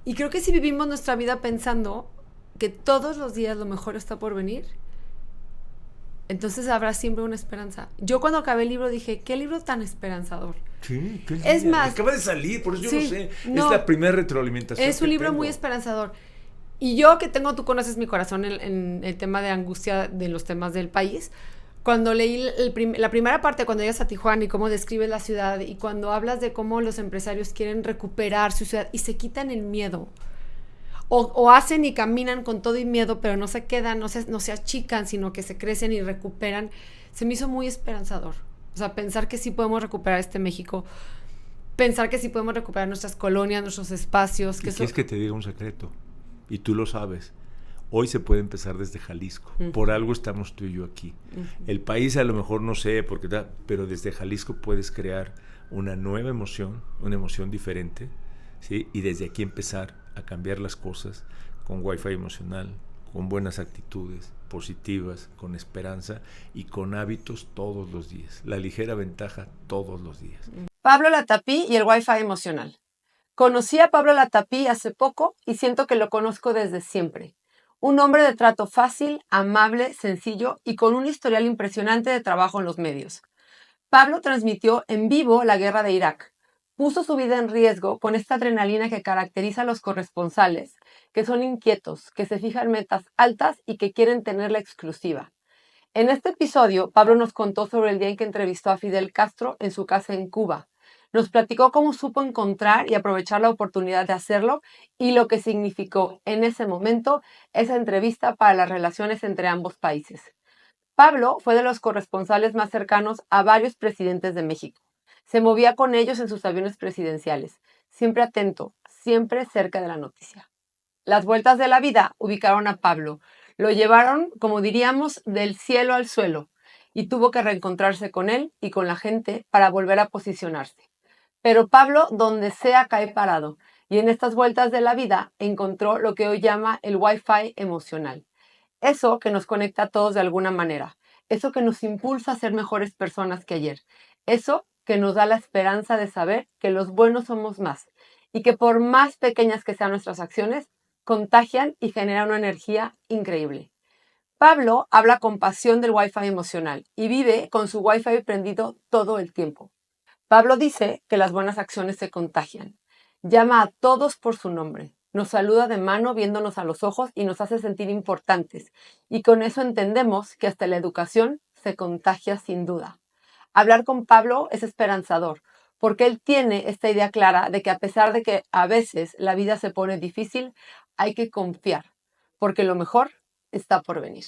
Y creo que si vivimos nuestra vida pensando que todos los días lo mejor está por venir, entonces habrá siempre una esperanza. Yo cuando acabé el libro dije, ¿qué libro tan esperanzador? Sí, qué Es linda. más, Acaba de salir, por eso yo sí, no sé. no, Es la primera retroalimentación. es un libro muy esperanzador. Y yo que tengo, tú conoces mi corazón en el tema de angustia de los temas del país. Cuando leí la primera parte, cuando llegas a Tijuana y cómo describes la ciudad y cuando hablas de cómo los empresarios quieren recuperar su ciudad y se quitan el miedo. O hacen y caminan con todo y miedo, pero no se quedan, no se achican, sino que se crecen y recuperan. Se me hizo muy esperanzador. O sea, pensar que sí podemos recuperar este México, pensar que sí podemos recuperar nuestras colonias, nuestros espacios. ¿Y quieres que te diga un secreto? Y tú lo sabes. Hoy se puede empezar desde Jalisco. Uh-huh. Por algo estamos tú y yo aquí. Uh-huh. El país a lo mejor no sé, pero desde Jalisco puedes crear una nueva emoción, una emoción diferente, ¿sí? Y desde aquí empezar a cambiar las cosas con Wi-Fi emocional, con buenas actitudes positivas, con esperanza y con hábitos todos los días. La ligera ventaja todos los días. Pablo Latapí y el Wi-Fi emocional. Conocí a Pablo Latapí hace poco y siento que lo conozco desde siempre. Un hombre de trato fácil, amable, sencillo y con un historial impresionante de trabajo en los medios. Pablo transmitió en vivo la guerra de Irak. Puso su vida en riesgo con esta adrenalina que caracteriza a los corresponsales, que son inquietos, que se fijan metas altas y que quieren tener la exclusiva. En este episodio, Pablo nos contó sobre el día en que entrevistó a Fidel Castro en su casa en Cuba. Nos platicó cómo supo encontrar y aprovechar la oportunidad de hacerlo y lo que significó en ese momento esa entrevista para las relaciones entre ambos países. Pablo fue de los corresponsales más cercanos a varios presidentes de México. Se movía con ellos en sus aviones presidenciales, siempre atento, siempre cerca de la noticia. Las vueltas de la vida ubicaron a Pablo. Lo llevaron, como diríamos, del cielo al suelo y tuvo que reencontrarse con él y con la gente para volver a posicionarse. Pero Pablo, donde sea, cae parado y en estas vueltas de la vida encontró lo que hoy llama el Wi-Fi emocional. Eso que nos conecta a todos de alguna manera, eso que nos impulsa a ser mejores personas que ayer, eso que nos da la esperanza de saber que los buenos somos más y que por más pequeñas que sean nuestras acciones, contagian y generan una energía increíble. Pablo habla con pasión del Wi-Fi emocional y vive con su Wi-Fi prendido todo el tiempo. Pablo dice que las buenas acciones se contagian. Llama a todos por su nombre. Nos saluda de mano viéndonos a los ojos y nos hace sentir importantes. Y con eso entendemos que hasta la educación se contagia sin duda. Hablar con Pablo es esperanzador, porque él tiene esta idea clara de que a pesar de que a veces la vida se pone difícil, hay que confiar, porque lo mejor está por venir.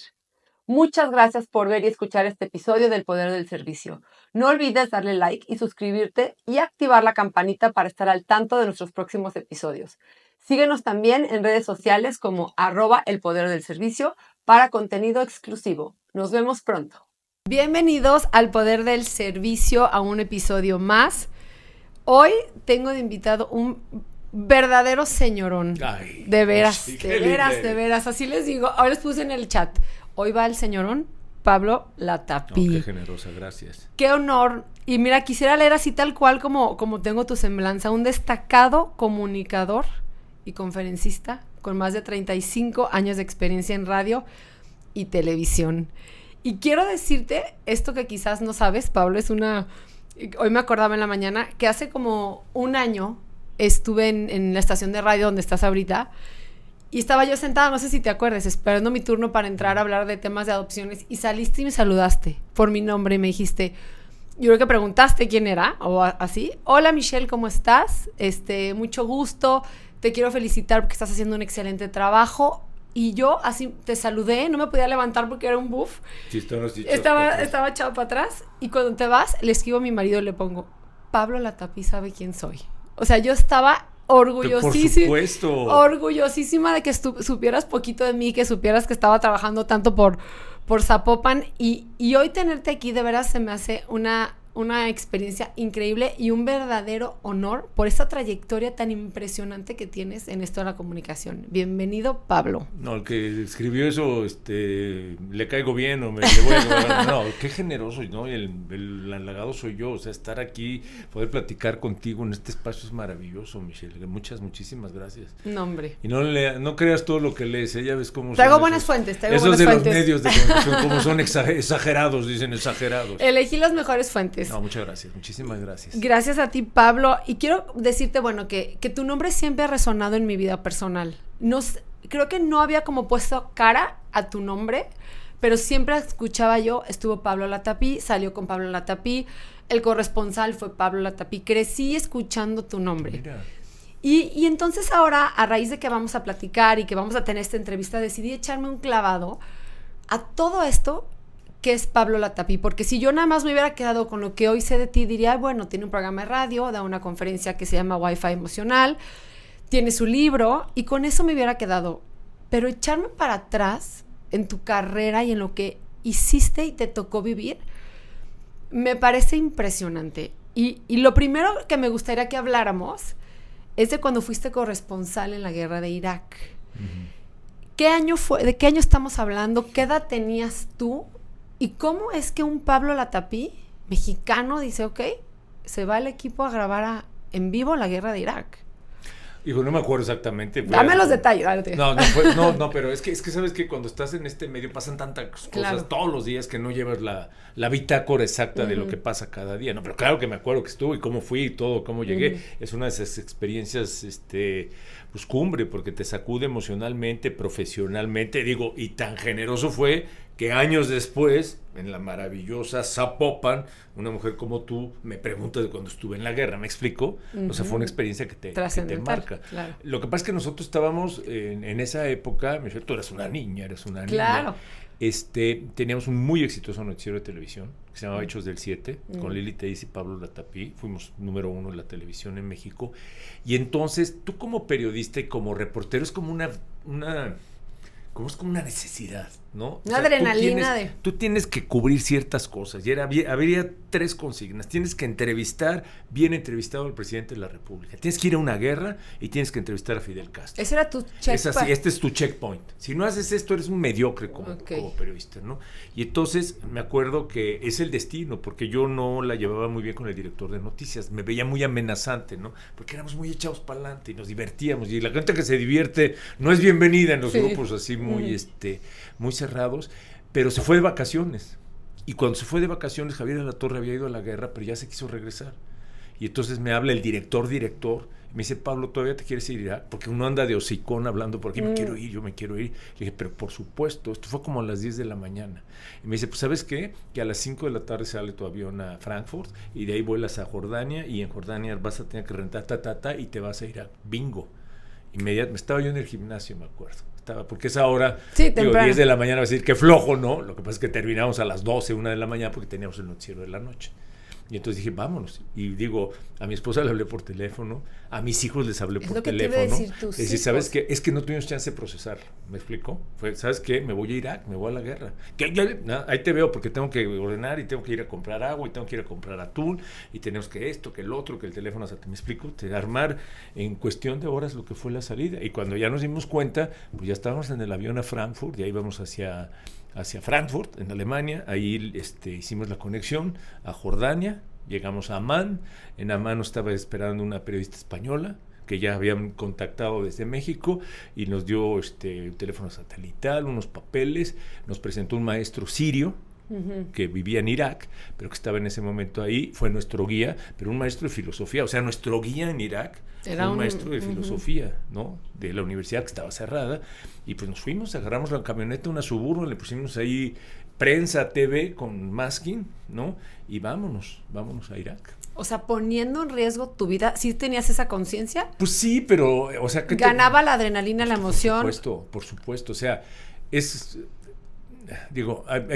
Muchas gracias por ver y escuchar este episodio del Poder del Servicio. No olvides darle like y suscribirte y activar la campanita para estar al tanto de nuestros próximos episodios. Síguenos también en redes sociales como @elpoderdelservicio para contenido exclusivo. Nos vemos pronto. Bienvenidos al Poder del Servicio, a un episodio más. Hoy tengo de invitado un verdadero señorón. Ay, de veras, sí, de veras. Así les digo. Ahora les puse en el chat. Hoy va el señorón Pablo Latapí. Qué generosa, gracias. Qué honor. Y mira, quisiera leer así tal cual como tengo tu semblanza. Un destacado comunicador y conferencista con más de 35 años de experiencia en radio y televisión. Y quiero decirte esto que quizás no sabes, Pablo, hoy me acordaba en la mañana que hace como un año estuve en la estación de radio donde estás ahorita. Y estaba yo sentada, no sé si te acuerdas, esperando mi turno para entrar a hablar de temas de adopciones. Y saliste y me saludaste por mi nombre y me dijiste, yo creo que preguntaste quién era, o así. Hola Michelle, ¿cómo estás? Mucho gusto, te quiero felicitar porque estás haciendo un excelente trabajo. Y yo así te saludé, no me podía levantar porque era un buff. Sí, estaba echado para atrás. Y cuando te vas, le escribo a mi marido y le pongo, Pablo Latapí sabe quién soy. O sea, yo estaba orgullosísima. Por supuesto. Orgullosísima de que supieras poquito de mí, que supieras que estaba trabajando tanto por Zapopan. Y hoy tenerte aquí de veras se me hace una una experiencia increíble y un verdadero honor por esta trayectoria tan impresionante que tienes en esto de la comunicación. Bienvenido, Pablo. No, el que escribió eso, le caigo bien o le voy a... No, qué generoso, ¿no? El halagado soy yo, o sea, estar aquí, poder platicar contigo en este espacio es maravilloso, Michelle. Muchísimas gracias. No, hombre. Y no creas todo lo que lees, ya ves cómo traigo buenas fuentes, esos de los medios de comunicación, como son exagerados, dicen exagerados. Elegí las mejores fuentes. No, muchas gracias, muchísimas gracias. Gracias a ti, Pablo. Y quiero decirte, bueno, que tu nombre siempre ha resonado en mi vida personal. Creo que no había como puesto cara a tu nombre, pero siempre escuchaba yo, estuvo Pablo Latapí, salió con Pablo Latapí, el corresponsal fue Pablo Latapí, crecí escuchando tu nombre. Mira. Y entonces ahora, a raíz de que vamos a platicar y que vamos a tener esta entrevista, decidí echarme un clavado a todo esto que es Pablo Latapí, porque si yo nada más me hubiera quedado con lo que hoy sé de ti, diría, bueno, tiene un programa de radio, da una conferencia que se llama Wi-Fi Emocional, tiene su libro, y con eso me hubiera quedado. Pero echarme para atrás en tu carrera y en lo que hiciste y te tocó vivir, me parece impresionante. Y lo primero que me gustaría que habláramos es de cuando fuiste corresponsal en la guerra de Irak. Uh-huh. ¿Qué año fue? ¿De qué año estamos hablando? ¿Qué edad tenías tú? ¿Y cómo es que un Pablo Latapí, mexicano, dice, ok, se va el equipo a grabar en vivo la guerra de Irak? Hijo, no me acuerdo exactamente. Dame los detalles. Dale. No, pero es que sabes que cuando estás en este medio pasan tantas cosas, claro, todos los días, que no llevas la bitácora exacta, uh-huh, de lo que pasa cada día. No, pero claro que me acuerdo que estuve y cómo fui y todo, cómo llegué. Uh-huh. Es una de esas experiencias, pues cumbre, porque te sacude emocionalmente, profesionalmente, y tan generoso fue que años después, en la maravillosa Zapopan, una mujer como tú me pregunta de cuando estuve en la guerra, ¿me explico? Uh-huh. O sea, fue una experiencia que te marca. Claro. Lo que pasa es que nosotros estábamos en esa época, tú eras una niña, claro, teníamos un muy exitoso noticiero de televisión que se llamaba Hechos del 7, con Lili Tellez y Pablo Latapí. Fuimos número 1 en la televisión en México. Y entonces, tú como periodista y como reportero, es como una necesidad, ¿no? Una adrenalina Tú tienes que cubrir ciertas cosas. Y habría 3 consignas. Tienes que entrevistar, bien entrevistado al presidente de la República. Tienes que ir a una guerra y tienes que entrevistar a Fidel Castro. Ese era tu checkpoint. Es así, este es tu checkpoint. Si no haces esto, eres un mediocre como periodista, ¿no? Y entonces me acuerdo que es el destino, porque yo no la llevaba muy bien con el director de noticias. Me veía muy amenazante, ¿no? Porque éramos muy echados para adelante y nos divertíamos. Y la gente que se divierte no es bienvenida en los grupos así muy, muy cerrados, pero se fue de vacaciones. Y cuando se fue de vacaciones, Javier Alatorre había ido a la guerra, pero ya se quiso regresar. Y entonces me habla el director, y me dice, Pablo, ¿todavía te quieres ir a Irak? Porque uno anda de hocicón hablando por aquí, yo me quiero ir. Le dije, pero por supuesto, esto fue como a las 10 de la mañana. Y me dice, pues ¿sabes qué? Que a las 5 de la tarde sale tu avión a Frankfurt, y de ahí vuelas a Jordania, y en Jordania vas a tener que rentar y te vas a Irak. Bingo. Inmediatamente, estaba yo en el gimnasio, me acuerdo. Porque esa hora, 10 de la mañana, va a decir que flojo, ¿no? Lo que pasa es que terminamos a las 12, 1 de la mañana, porque teníamos el noticiero de la noche. Y entonces dije, vámonos. Y a mi esposa le hablé por teléfono, a mis hijos les hablé por teléfono. Es decir, ¿sabes qué? Es que no tuvimos chance de procesarlo. ¿Me explico? ¿Sabes qué? Me voy a Irak, me voy a la guerra. Ahí te veo, porque tengo que ordenar y tengo que ir a comprar agua y tengo que ir a comprar atún y tenemos que esto, que el otro, que el teléfono. ¿Me explico? Armar en cuestión de horas lo que fue la salida. Y cuando ya nos dimos cuenta, pues ya estábamos en el avión a Frankfurt y ahí íbamos hacia Frankfurt, en Alemania. Ahí hicimos la conexión a Jordania, llegamos a Amán. En Amán nos estaba esperando una periodista española que ya habían contactado desde México y nos dio un teléfono satelital, unos papeles, nos presentó un maestro sirio que vivía en Irak, pero que estaba en ese momento ahí, fue nuestro guía, pero un maestro de filosofía, o sea, nuestro guía en Irak era un maestro de filosofía, ¿no? De la universidad que estaba cerrada, y pues nos fuimos, agarramos la camioneta, una Suburban, le pusimos ahí prensa, TV con masking, ¿no? Y vámonos a Irak. O sea, poniendo en riesgo tu vida, ¿sí tenías esa conciencia? Pues sí, pero, o sea... ¿Ganaba la adrenalina, la emoción? Por supuesto, o sea, hay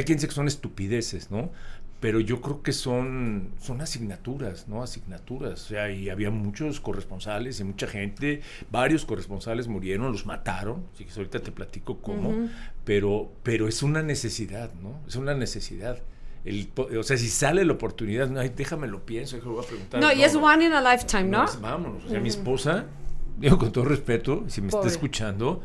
quien dice que son estupideces, ¿no? Pero yo creo que son asignaturas, ¿no? Asignaturas, o sea, y había muchos corresponsales y mucha gente, varios corresponsales murieron, los mataron, así que ahorita te platico cómo, pero es una necesidad, ¿no? Es una necesidad. O sea, si sale la oportunidad, ay, déjame lo pienso, déjame voy a preguntar. No, y es one in a lifetime, ¿no? Vámonos. O sea, mi esposa, digo con todo respeto, si me Pobre. está escuchando,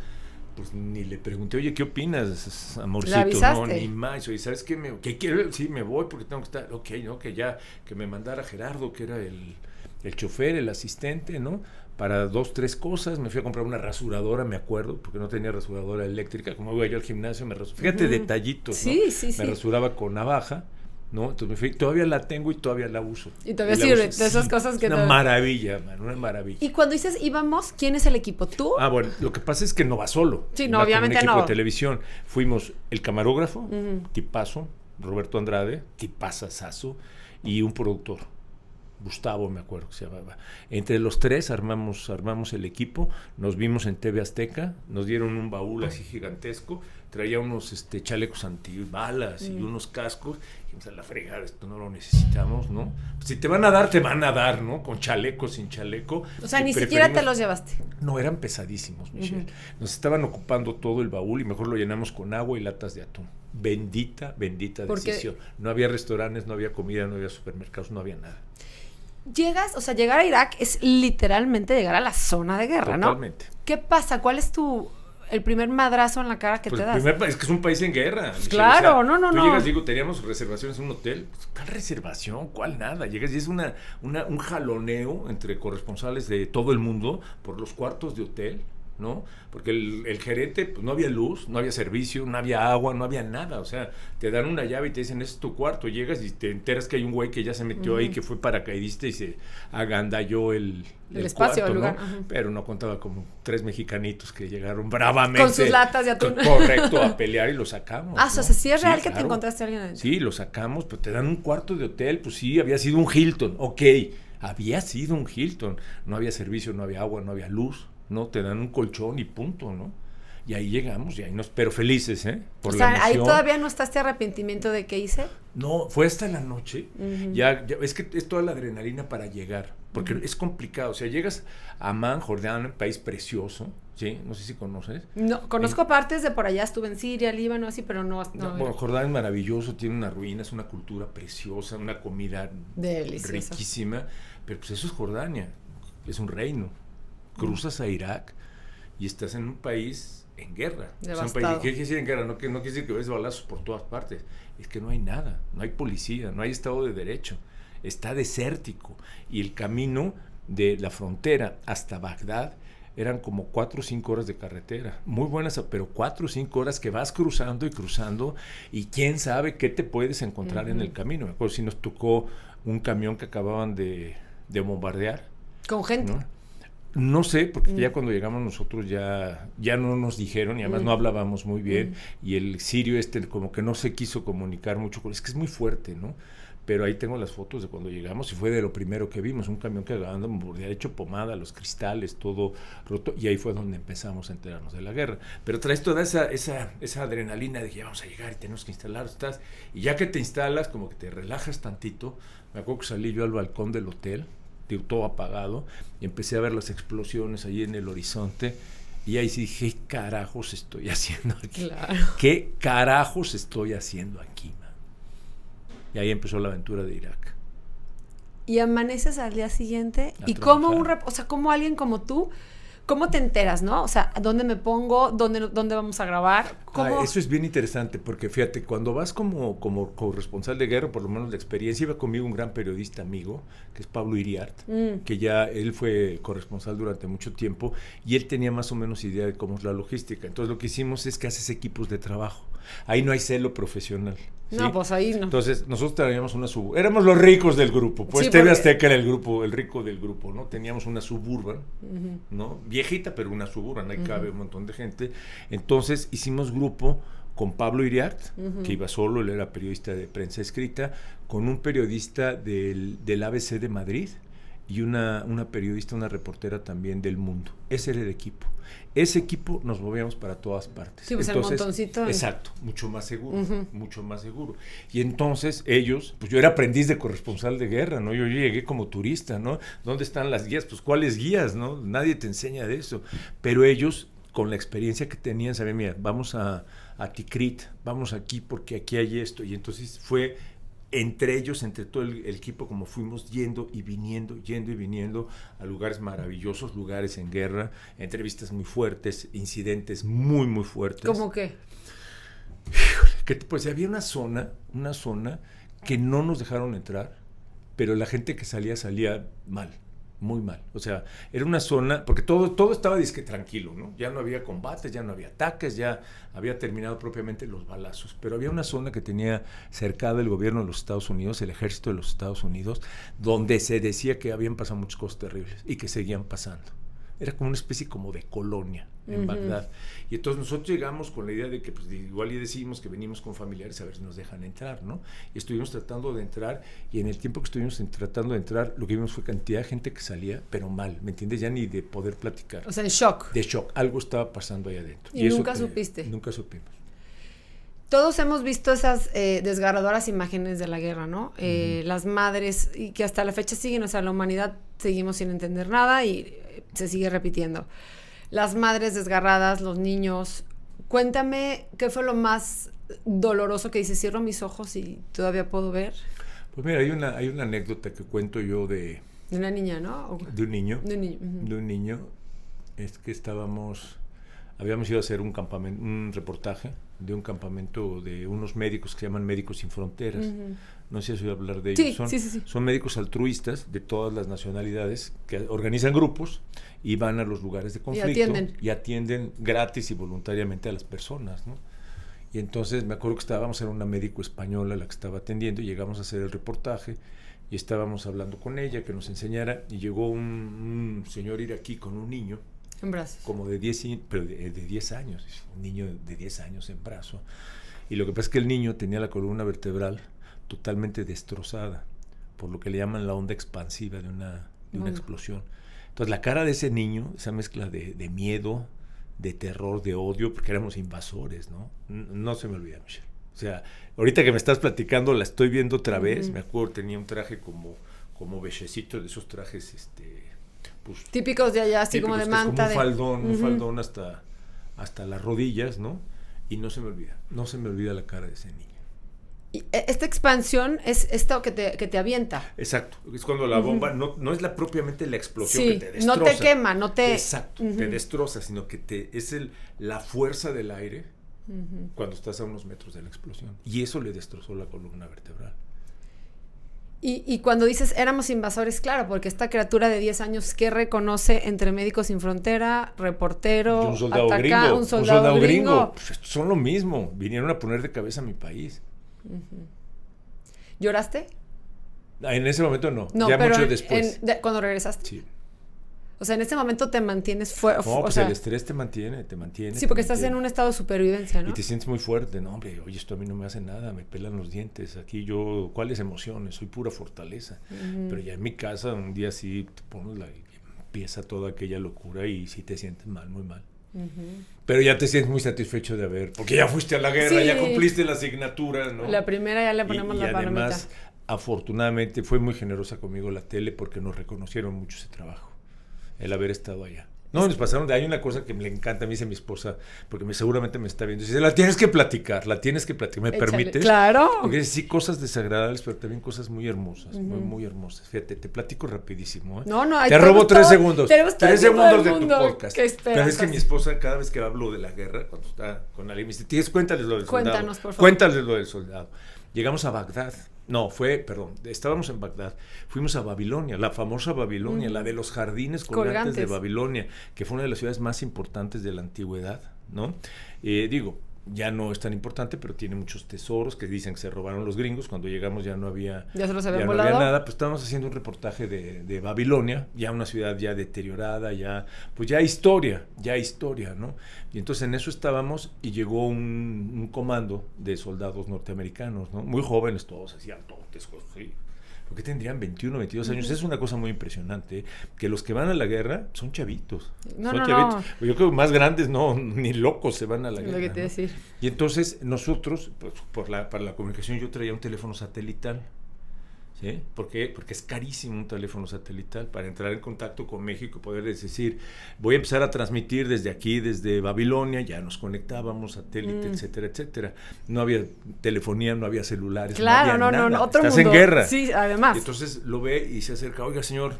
pues ni le pregunté, oye, ¿qué opinas, amorcito? ¿Le avisaste? No, ni más. Oye, ¿sabes qué? ¿Qué quiero? Sí, me voy porque tengo que estar. Ok, ¿no? Que ya, que me mandara Gerardo, que era el chofer, el asistente, ¿no? Para 2, 3 cosas. Me fui a comprar una rasuradora, me acuerdo, porque no tenía rasuradora eléctrica. Como iba yo al gimnasio, me rasuraba. Fíjate, detallitos, Sí, ¿no? sí. Me rasuraba con navaja, ¿no? Entonces me fui, todavía la tengo y todavía la uso. Y todavía sirve, de esas cosas que... Una maravilla, man, una maravilla. Y cuando dices íbamos, ¿quién es el equipo? ¿Tú? Bueno, lo que pasa es que no va solo. Sí, no, va obviamente con un equipo no. de televisión. Fuimos el camarógrafo, tipazo, Roberto Andrade, tipazazazo, y un productor, Gustavo, me acuerdo que se llamaba. Entre los 3 armamos el equipo, nos vimos en TV Azteca, nos dieron un baúl así gigantesco, traía unos chalecos antibalas y unos cascos, y dijimos, a la fregada, esto no lo necesitamos, ¿no? Pues si te van a dar, te van a dar, ¿no? Con chaleco, sin chaleco. O sea, ni siquiera te los llevaste. No, eran pesadísimos, Michelle. Nos estaban ocupando todo el baúl y mejor lo llenamos con agua y latas de atún. Bendita decisión. No había restaurantes, no había comida, no había supermercados, no había nada. Llegar a Irak es literalmente llegar a la zona de guerra, Totalmente. ¿no? ¿Qué pasa? ¿Cuál es el primer madrazo en la cara que pues te das? Es que es un país en guerra. Michelle. Claro, o sea, no. Tú llegas, digo, teníamos reservaciones en un hotel. Pues, ¿cuál reservación? ¿Cuál nada? Llegas y es un jaloneo entre corresponsales de todo el mundo por los cuartos de hotel, ¿no? Porque el gerente, pues no había luz, no había servicio, no había agua, no había nada. O sea, te dan una llave y te dicen, ese es tu cuarto. Llegas y te enteras que hay un güey que ya se metió ahí, que fue paracaidista y se agandalló el espacio, cuarto, el lugar. ¿no? Pero no contaba como 3 mexicanitos que llegaron bravamente. Con sus latas de atún. Correcto, a pelear y lo sacamos. O sea, sí es real que te encontraste a alguien adentro. Sí, lo sacamos, pero te dan un cuarto de hotel, pues sí, había sido un Hilton, ok, había sido un Hilton. No había servicio, no había agua, no había luz. No, te dan un colchón y punto, ¿no? Y ahí llegamos, pero felices, por o sea, la emoción. ahí todavía no está este arrepentimiento de qué hice. No, fue hasta la noche. Ya, es que es toda la adrenalina para llegar, porque es complicado. O sea, llegas a Amán, Jordania, un país precioso, ¿sí? No sé si conoces. No, conozco partes de por allá, estuve en Siria, Líbano, así, pero no. Bueno, Jordania es maravilloso, tiene unas ruinas, una cultura preciosa, una comida deliciosa, riquísima, pero pues eso es Jordania, es un reino. Cruzas a Irak y estás en un país en guerra. Devastado. O sea, un país, ¿qué quiere decir en guerra? No quiere decir que ves balazos por todas partes. Es que no hay nada, no hay policía, no hay Estado de Derecho. Está desértico. Y el camino de la frontera hasta Bagdad eran como 4 o 5 horas de carretera. Muy buenas, pero 4 o 5 horas que vas cruzando y quién sabe qué te puedes encontrar en el camino. Me acuerdo si nos tocó un camión que acababan de bombardear. ¿Con gente? No sé, porque ya cuando llegamos nosotros ya no nos dijeron y además no hablábamos muy bien y el sirio como que no se quiso comunicar mucho, es que es muy fuerte, ¿no? Pero ahí tengo las fotos de cuando llegamos y fue de lo primero que vimos, un camión que acababan de bombardear, hecho pomada, los cristales, todo roto, y ahí fue donde empezamos a enterarnos de la guerra. Pero traes toda esa adrenalina de que ya vamos a llegar y tenemos que instalar, y ya que te instalas, como que te relajas tantito. Me acuerdo que salí yo al balcón del hotel, todo apagado, y empecé a ver las explosiones ahí en el horizonte, y ahí sí dije, ¿qué carajos estoy haciendo aquí? Claro. ¿Qué carajos estoy haciendo aquí, man? Y ahí empezó la aventura de Irak. Y amaneces al día siguiente, y como como alguien como tú, ¿cómo te enteras, no? O sea, ¿dónde me pongo? ¿Dónde vamos a grabar? Eso es bien interesante, porque fíjate, cuando vas como corresponsal de guerra, por lo menos la experiencia, iba conmigo un gran periodista amigo, que es Pablo Iriart, que ya él fue corresponsal durante mucho tiempo, y él tenía más o menos idea de cómo es la logística. Entonces lo que hicimos es que haces equipos de trabajo. Ahí no hay celo profesional. ¿sí? No, pues ahí no. Entonces, nosotros teníamos una éramos los ricos del grupo, pues sí, TV Azteca era el rico del grupo, ¿no? Teníamos una Suburban, ¿no? Viejita, pero una Suburban, ahí cabe un montón de gente. Entonces, hicimos grupo con Pablo Iriart, que iba solo, él era periodista de prensa escrita, con un periodista del ABC de Madrid y una periodista, una reportera también del Mundo. Ese era el equipo. Ese equipo nos movíamos para todas partes. Sí, pues entonces, el montoncito. Exacto, mucho más seguro. Y entonces ellos, pues yo era aprendiz de corresponsal de guerra, ¿no? Yo llegué como turista, ¿no? ¿Dónde están las guías? Pues ¿cuáles guías, no? Nadie te enseña de eso. Pero ellos, con la experiencia que tenían, sabían, mira, vamos a Tikrit, vamos aquí porque aquí hay esto. Y entonces fue entre ellos, entre todo el equipo, como fuimos yendo y viniendo a lugares maravillosos, lugares en guerra, entrevistas muy fuertes, incidentes muy, muy fuertes. ¿Cómo qué? Que pues había una zona que no nos dejaron entrar, pero la gente que salía mal, muy mal. O sea, era una zona, porque todo estaba disque tranquilo, ¿no? Ya no había combates, ya no había ataques, ya había terminado propiamente los balazos, pero había una zona que tenía cercada el gobierno de los Estados Unidos, el ejército de los Estados Unidos, donde se decía que habían pasado muchas cosas terribles y que seguían pasando. Era como una especie como de colonia en Bagdad. Y entonces nosotros llegamos con la idea de que pues, igual y decimos que venimos con familiares a ver si nos dejan entrar, ¿no? Y estuvimos tratando de entrar, y en el tiempo que estuvimos tratando de entrar, lo que vimos fue cantidad de gente que salía, pero mal, ¿me entiendes? Ya ni de poder platicar. O sea, en shock. De shock. Algo estaba pasando ahí adentro. ¿Y nunca supiste? Nunca supimos. Todos hemos visto esas desgarradoras imágenes de la guerra, ¿no? Las madres, y que hasta la fecha siguen, o sea, la humanidad seguimos sin entender nada y se sigue repitiendo. Las madres desgarradas, los niños. Cuéntame, ¿qué fue lo más doloroso que dices? Cierro mis ojos y todavía puedo ver. Pues mira, hay una anécdota que cuento yo de una niña, ¿no? De un niño. De un niño. De un niño. Es que habíamos ido a hacer un reportaje de un campamento de unos médicos que se llaman Médicos Sin Fronteras. No sé si has oído hablar de ellos. Sí. Son médicos altruistas de todas las nacionalidades que organizan grupos y van a los lugares de conflicto y atienden gratis y voluntariamente a las personas, ¿no? Y entonces me acuerdo que estábamos, era una médico española la que estaba atendiendo, y llegamos a hacer el reportaje y estábamos hablando con ella que nos enseñara, y llegó un señor iraquí con un niño en brazos, como de 10 años, un niño de 10 años en brazo, y lo que pasa es que el niño tenía la columna vertebral totalmente destrozada por lo que le llaman la onda expansiva de una explosión. Entonces la cara de ese niño, esa mezcla de miedo, de terror, de odio, porque éramos invasores, ¿no? No se me olvida, Michelle. O sea, ahorita que me estás platicando, la estoy viendo otra vez. Me acuerdo, tenía un traje como bechecito, de esos trajes, pues, típicos de allá, así como de manta. Como un faldón hasta las rodillas, ¿no? Y no se me olvida la cara de ese niño. Y esta expansión es esto que te avienta. Exacto, es cuando la bomba no es propiamente la explosión que te destroza. No te quema, no te... Exacto, te destroza, sino que es la fuerza del aire cuando estás a unos metros de la explosión. Y eso le destrozó la columna vertebral. Y cuando dices éramos invasores, claro, porque esta criatura de 10 años que reconoce entre Médicos Sin Frontera, reportero, y un soldado gringo. Pues son lo mismo, vinieron a poner de cabeza a mi país. ¿Lloraste? En ese momento no ya mucho después. ¿Cuando regresaste? Sí. O sea, en ese momento te mantienes el estrés te mantiene. Sí, porque estás en un estado de supervivencia, ¿no? Y te sientes muy fuerte. No, hombre, oye, esto a mí no me hace nada, me pelan los dientes. Aquí ¿cuáles emociones? Soy pura fortaleza. Pero ya en mi casa, un día sí te pones empieza toda aquella locura y sí te sientes mal, muy mal. Pero ya te sientes muy satisfecho de porque ya fuiste a la guerra, ya cumpliste la asignatura, ¿no? La primera ya le ponemos la palomita. Además, afortunadamente, fue muy generosa conmigo la tele porque nos reconocieron mucho ese trabajo, el haber estado allá. No, nos pasaron hay una cosa que me encanta, me dice mi esposa, porque seguramente me está viendo, dice, la tienes que platicar, ¿me permites? Claro. Porque sí, cosas desagradables, pero también cosas muy hermosas, muy hermosas. Fíjate, te platico rapidísimo, ¿eh? No, te robo 3 segundos. 3 segundos de tu podcast. Pero es que mi esposa, cada vez que hablo de la guerra, cuando está con alguien, me dice, cuéntales lo del soldado. Cuéntanos, por favor. Cuéntales lo del soldado. Llegamos a Bagdad. Estábamos en Bagdad, fuimos a Babilonia, la famosa Babilonia, la de los jardines colgantes de Babilonia, que fue una de las ciudades más importantes de la antigüedad, ¿no? Ya no es tan importante, pero tiene muchos tesoros que dicen que se robaron los gringos. Cuando llegamos ya no había nada. Pues estábamos haciendo un reportaje de Babilonia, ya una ciudad ya deteriorada, ya historia, ¿no? Y entonces en eso estábamos y llegó un comando de soldados norteamericanos, ¿no? Muy jóvenes todos, así altotes, sí. Porque tendrían 21, 22 años. Es una cosa muy impresionante, que los que van a la guerra son chavitos. Chavitos. Yo creo que más grandes ni locos se van a la guerra. Lo que te decir. Y entonces nosotros, pues, para la comunicación, yo traía un teléfono satelital. ¿sí? ¿Por qué? Porque es carísimo un teléfono satelital para entrar en contacto con México, poder decir, voy a empezar a transmitir desde aquí, desde Babilonia, ya nos conectábamos, satélite, etcétera, etcétera. No había telefonía, no había celulares, claro, no había nada. No, otro Estás mundo. en guerra. Sí, además. Y entonces lo ve y se acerca, oiga, señor,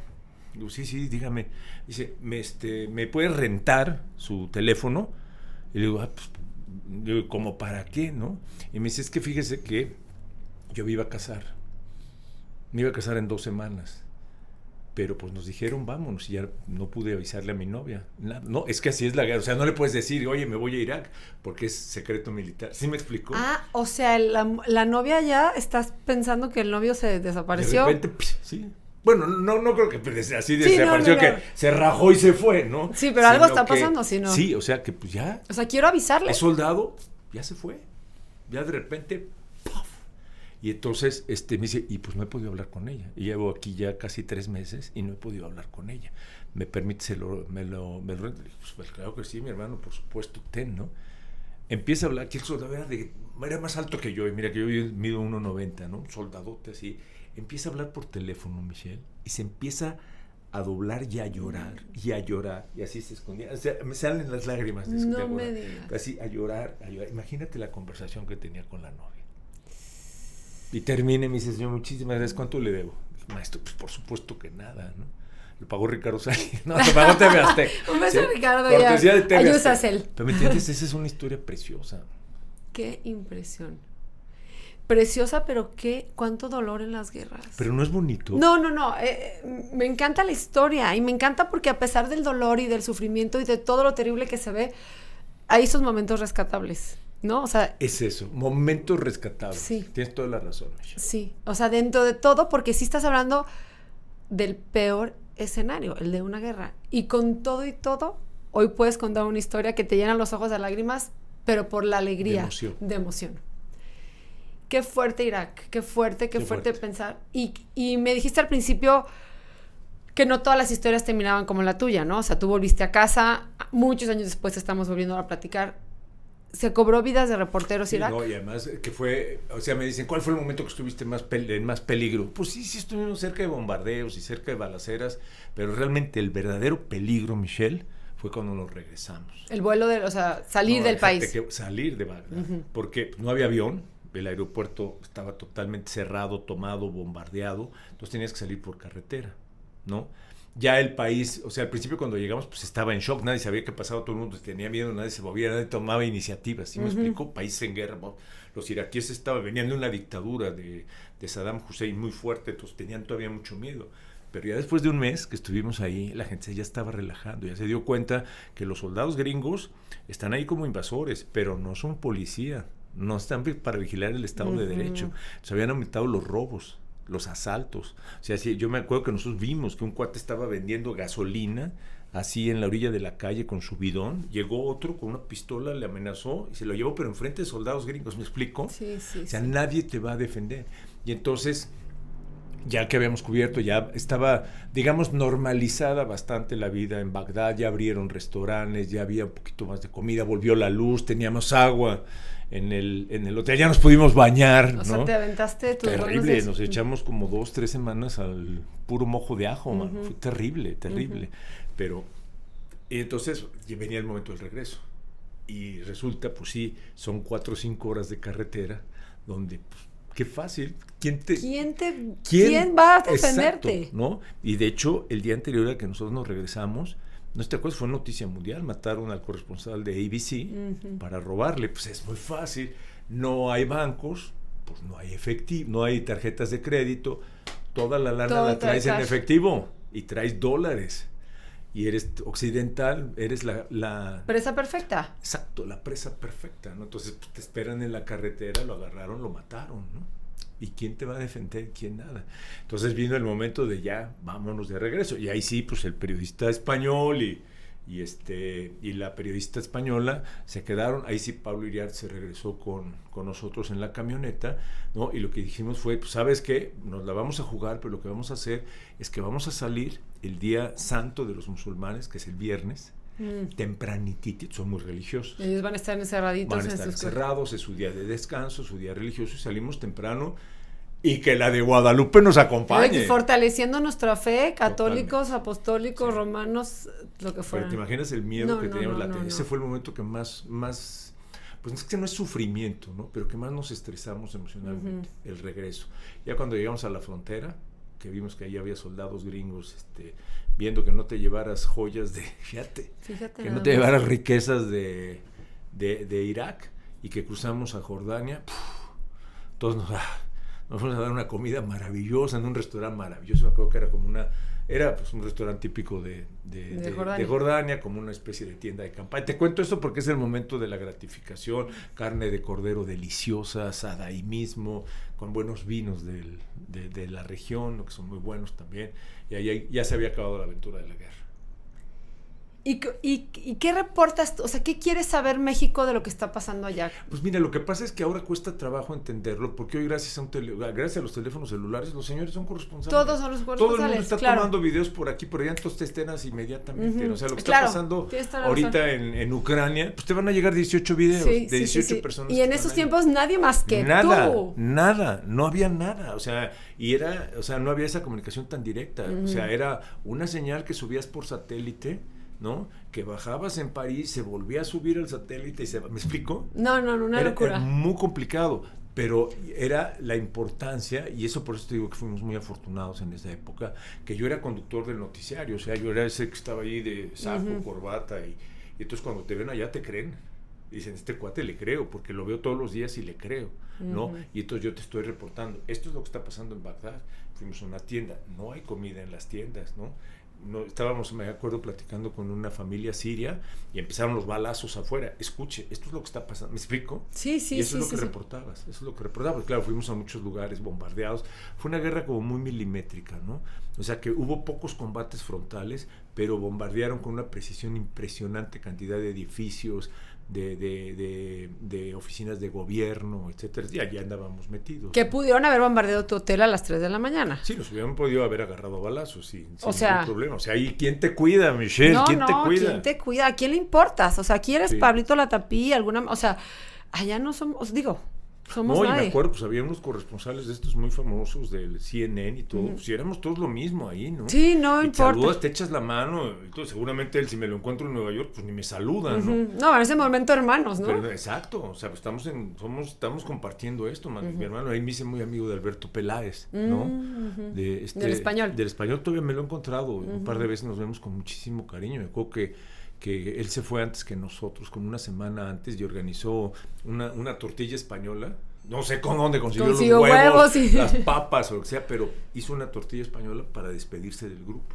digo, sí, dígame. Dice, ¿me puede rentar su teléfono? Y le digo, pues, ¿como para qué, no? Y me dice, es que fíjese que yo me iba a casar en 2 semanas, pero pues nos dijeron vámonos y ya no pude avisarle a mi novia. No, es que así es la guerra, o sea, no le puedes decir, oye, me voy a Irak, porque es secreto militar. ¿Sí me explicó? O sea, la novia ya, ¿estás pensando que el novio se desapareció? De repente, sí. Bueno, no creo que así desapareció, que se rajó y se fue, ¿no? Sí, pero algo está pasando, si no. Sí, o sea, que pues ya. O sea, quiero avisarle. El soldado ya se fue. Ya de repente, ¡puff! Y entonces me dice, y pues no he podido hablar con ella. Y llevo aquí ya casi 3 meses y no he podido hablar con ella. ¿Me permite? Pues claro que sí, mi hermano, por supuesto, ¿no? Empieza a hablar, que el soldado era más alto que yo, y mira que yo mido 1.90, ¿no? Un soldadote así. Empieza a hablar por teléfono, Michelle, y se empieza a doblar y a llorar, y así se escondía. O sea, me salen las lágrimas de No me digas. Así, a llorar. Imagínate la conversación que tenía con la novia. Y termina y me dice, señor, muchísimas gracias, ¿cuánto le debo? Maestro, pues por supuesto que nada, ¿no? Lo pagó Ricardo Salinas. No, lo pagó TV Azteca. Un beso, ¿sí? Ricardo, cortesía de TV ayúdase él. Pero ¿me entiendes? Esa es una historia preciosa. Qué impresión. Preciosa, pero cuánto dolor en las guerras. Pero no es bonito. No. Me encanta la historia y me encanta porque a pesar del dolor y del sufrimiento y de todo lo terrible que se ve, hay esos momentos rescatables, ¿no? O sea, es eso, momentos rescatables. Sí. Tienes toda la razón, Michelle. Sí, o sea, dentro de todo, porque sí estás hablando del peor escenario, el de una guerra. Y con todo y todo, hoy puedes contar una historia que te llena los ojos de lágrimas, pero por la alegría. De emoción. Qué fuerte Irak, qué fuerte pensar. Y me dijiste al principio que no todas las historias terminaban como la tuya, ¿no? O sea, tú volviste a casa, muchos años después estamos volviendo a platicar. ¿Se cobró vidas de reporteros sí, Irak? No, y además que fue, o sea, me dicen, ¿cuál fue el momento que estuviste en más peligro? Pues sí estuvimos cerca de bombardeos y cerca de balaceras, pero realmente el verdadero peligro, Michelle, fue cuando nos regresamos. El vuelo salir del país. Salir de Bagdad, porque no había avión. El aeropuerto estaba totalmente cerrado, tomado, bombardeado, entonces tenías que salir por carretera, ¿no? Ya el país, o sea, al principio cuando llegamos, pues estaba en shock, nadie sabía qué pasaba, todo el mundo tenía miedo, nadie se movía, nadie tomaba iniciativas, ¿sí me explicó? País en guerra, los iraquíes venían de una dictadura de Saddam Hussein muy fuerte, entonces tenían todavía mucho miedo. Pero ya después de un mes que estuvimos ahí, la gente ya estaba relajando, ya se dio cuenta que los soldados gringos están ahí como invasores, pero no son policía. No están para vigilar el Estado de Derecho. Se habían aumentado los robos, los asaltos. O sea, yo me acuerdo que nosotros vimos que un cuate estaba vendiendo gasolina así en la orilla de la calle con su bidón. Llegó otro con una pistola, le amenazó y se lo llevó, pero enfrente de soldados gringos. ¿Me explico? Sí. O sea, nadie te va a defender. Y entonces, ya que habíamos cubierto, ya estaba, digamos, normalizada bastante la vida en Bagdad. Ya abrieron restaurantes, ya había un poquito más de comida, volvió la luz, teníamos agua en el hotel, ya nos pudimos bañar, ¿no? O sea, te aventaste tus terrible, nos echamos como 2-3 semanas al puro mojo de ajo, man. Fue terrible. Pero, y entonces venía el momento del regreso. Y resulta, pues sí, son 4 o 5 horas de carretera, donde, pues, qué fácil. ¿Quién va a defenderte? Exacto, ¿no? Y de hecho, el día anterior a que nosotros nos regresamos, no te acuerdas, fue noticia mundial, mataron al corresponsal de ABC para robarle. Pues es muy fácil, no hay bancos, pues no hay efectivo, no hay tarjetas de crédito, toda la lana la traes en efectivo y traes dólares. Y eres occidental, eres la presa perfecta. Exacto, la presa perfecta, ¿no? Entonces pues, te esperan en la carretera, lo agarraron, lo mataron, ¿no? ¿Y quién te va a defender? ¿Quién? Nada. Entonces vino el momento de ya, vámonos de regreso. Y ahí sí, pues el periodista español y la periodista española se quedaron. Ahí sí Pablo Iriart se regresó con nosotros en la camioneta, ¿no? Y lo que dijimos fue, pues, ¿sabes qué? Nos la vamos a jugar, pero lo que vamos a hacer es que vamos a salir el día santo de los musulmanes, que es el viernes, tempranitito, son muy religiosos. Ellos van a estar encerraditos. Van a estar encerrados, es su día de descanso, su día religioso, y salimos temprano y que la de Guadalupe nos acompañe. Fortaleciendo nuestra fe, católicos, Totalmente. apostólicos, romanos, lo que fuera. Pero te imaginas el miedo que teníamos. Ese fue el momento que más, pues es que no es sufrimiento, ¿no? Pero que más nos estresamos emocionalmente, el regreso. Ya cuando llegamos a la frontera, que vimos que ahí había soldados gringos, viendo que no te llevaras joyas fíjate que no te llevaras riquezas de Irak, y que cruzamos a Jordania, todos nos fuimos a dar una comida maravillosa en un restaurante maravilloso. Me acuerdo que era pues un restaurante típico de Jordania, como una especie de tienda de campaña. Te cuento esto porque es el momento de la gratificación, carne de cordero deliciosa, asada ahí mismo, con buenos vinos de la región, que son muy buenos también, y ahí ya se había acabado la aventura de la guerra. ¿Y qué reportas? O sea, ¿qué quiere saber México de lo que está pasando allá? Pues mira, lo que pasa es que ahora cuesta trabajo entenderlo, porque hoy gracias a los teléfonos celulares, los señores son corresponsales. Todos son los corresponsales. Todo el mundo está tomando videos por aquí, por allá, entonces te estrenas inmediatamente. O sea, lo que está pasando ahorita en Ucrania, pues te van a llegar 18 videos de 18 personas. Y en esos tiempos nadie más que tú. Nada, no había nada. O sea, no había esa comunicación tan directa. O sea, era una señal que subías por satélite, ¿no? Que bajabas en París, se volvía a subir el satélite y ¿me explico? No, una locura. Era muy complicado, pero era la importancia, y eso por eso te digo que fuimos muy afortunados en esa época, que yo era conductor del noticiario, o sea, yo era ese que estaba ahí de saco, corbata, y entonces cuando te ven allá te creen. Dicen, este cuate le creo, porque lo veo todos los días y le creo, ¿no? Y entonces yo te estoy reportando, esto es lo que está pasando en Bagdad. Fuimos a una tienda, no hay comida en las tiendas, ¿no? Estábamos, me acuerdo, platicando con una familia siria y empezaron los balazos afuera. Escuche, esto es lo que está pasando. ¿Me explico? Sí. Y eso es lo que reportabas. Eso es lo que reportabas. Claro, fuimos a muchos lugares bombardeados. Fue una guerra como muy milimétrica, ¿no? O sea, que hubo pocos combates frontales, pero bombardearon con una precisión impresionante cantidad de edificios, de oficinas de gobierno, etcétera. Y allá andábamos metidos. Que pudieron haber bombardeado tu hotel a las 3 de la mañana. Sí, nos hubieran podido haber agarrado a balazos sin ningún problema. O sea, ¿y quién te cuida, Michelle? ¿Quién te cuida? ¿Quién te cuida? ¿A quién le importas? O sea, aquí eres Pablito Latapí, o sea, allá no somos, somos nadie. Y me acuerdo, pues había unos corresponsales de estos muy famosos del CNN y todo, pues y éramos todos lo mismo ahí, ¿no? Sí, no y importa. Te saludas, te echas la mano, entonces seguramente él, si me lo encuentro en Nueva York, pues ni me saluda, ¿no? No, en ese momento hermanos, ¿no? Pero, exacto, o sea, pues estamos compartiendo esto, mi hermano, ahí me hice muy amigo de Alberto Peláez, ¿no? Del español. Del español todavía me lo he encontrado, un par de veces nos vemos con muchísimo cariño, me acuerdo que él se fue antes que nosotros, como una semana antes, y organizó una tortilla española. No sé dónde consiguió los huevos las papas o lo que sea, pero hizo una tortilla española para despedirse del grupo.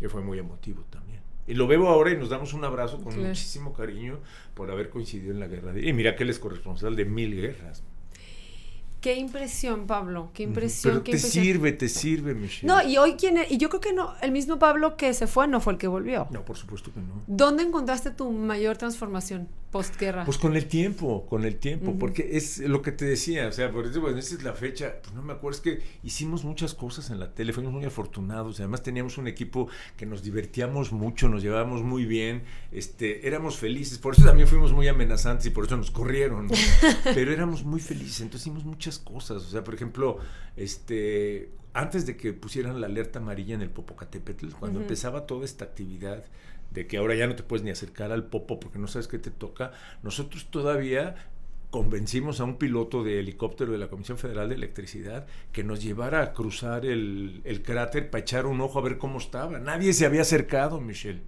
Y fue muy emotivo también. Y lo veo ahora y nos damos un abrazo con muchísimo cariño por haber coincidido en la guerra. Y mira que él es corresponsal de 1000 guerras. Qué impresión, Pablo, qué impresión. Pero te sirve, Michelle. No, y hoy y yo creo que no, el mismo Pablo que se fue no fue el que volvió. No, por supuesto que no. ¿Dónde encontraste tu mayor transformación postguerra? Pues con el tiempo, porque es lo que te decía, o sea, por eso, bueno, esa es la fecha, pues no me acuerdo, es que hicimos muchas cosas en la tele, fuimos muy afortunados, además teníamos un equipo que nos divertíamos mucho, nos llevábamos muy bien, éramos felices, por eso también fuimos muy amenazantes y por eso nos corrieron, ¿no? Pero éramos muy felices, entonces hicimos muchas cosas, o sea, por ejemplo, antes de que pusieran la alerta amarilla en el Popocatépetl, cuando empezaba toda esta actividad de que ahora ya no te puedes ni acercar al Popo porque no sabes qué te toca, nosotros todavía convencimos a un piloto de helicóptero de la Comisión Federal de Electricidad que nos llevara a cruzar el cráter para echar un ojo a ver cómo estaba. Nadie se había acercado, Michelle.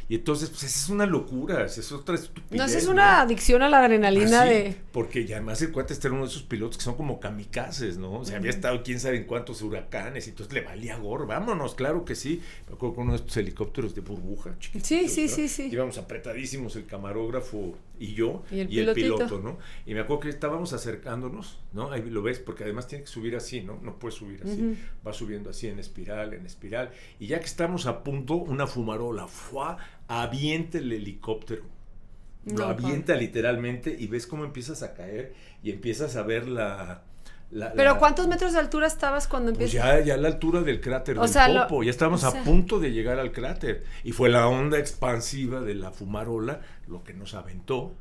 Y entonces, pues esa es una locura, esa es otra estupidez. No, esa es una adicción a la adrenalina porque ya además el cuate era uno de esos pilotos que son como kamikazes, ¿no? O sea, había estado quién sabe en cuántos huracanes, y entonces le valía gorro, vámonos, claro que sí. Me acuerdo con uno de estos helicópteros de burbuja, chiquitos. Sí. Íbamos apretadísimos el camarógrafo y yo, y el piloto, ¿no? Y me acuerdo que estábamos acercándonos, ¿no? Ahí lo ves, porque además tiene que subir así, ¿no? No puede subir así, va subiendo así en espiral, y ya que estamos a punto, una fumarola, ¡fua! Avienta el helicóptero, lo avienta literalmente, y ves cómo empiezas a caer y empiezas a ver ¿Pero cuántos metros de altura estabas cuando empiezas? Pues ya a la altura del cráter del Popo, ya estábamos a punto de llegar al cráter, y fue la onda expansiva de la fumarola lo que nos aventó,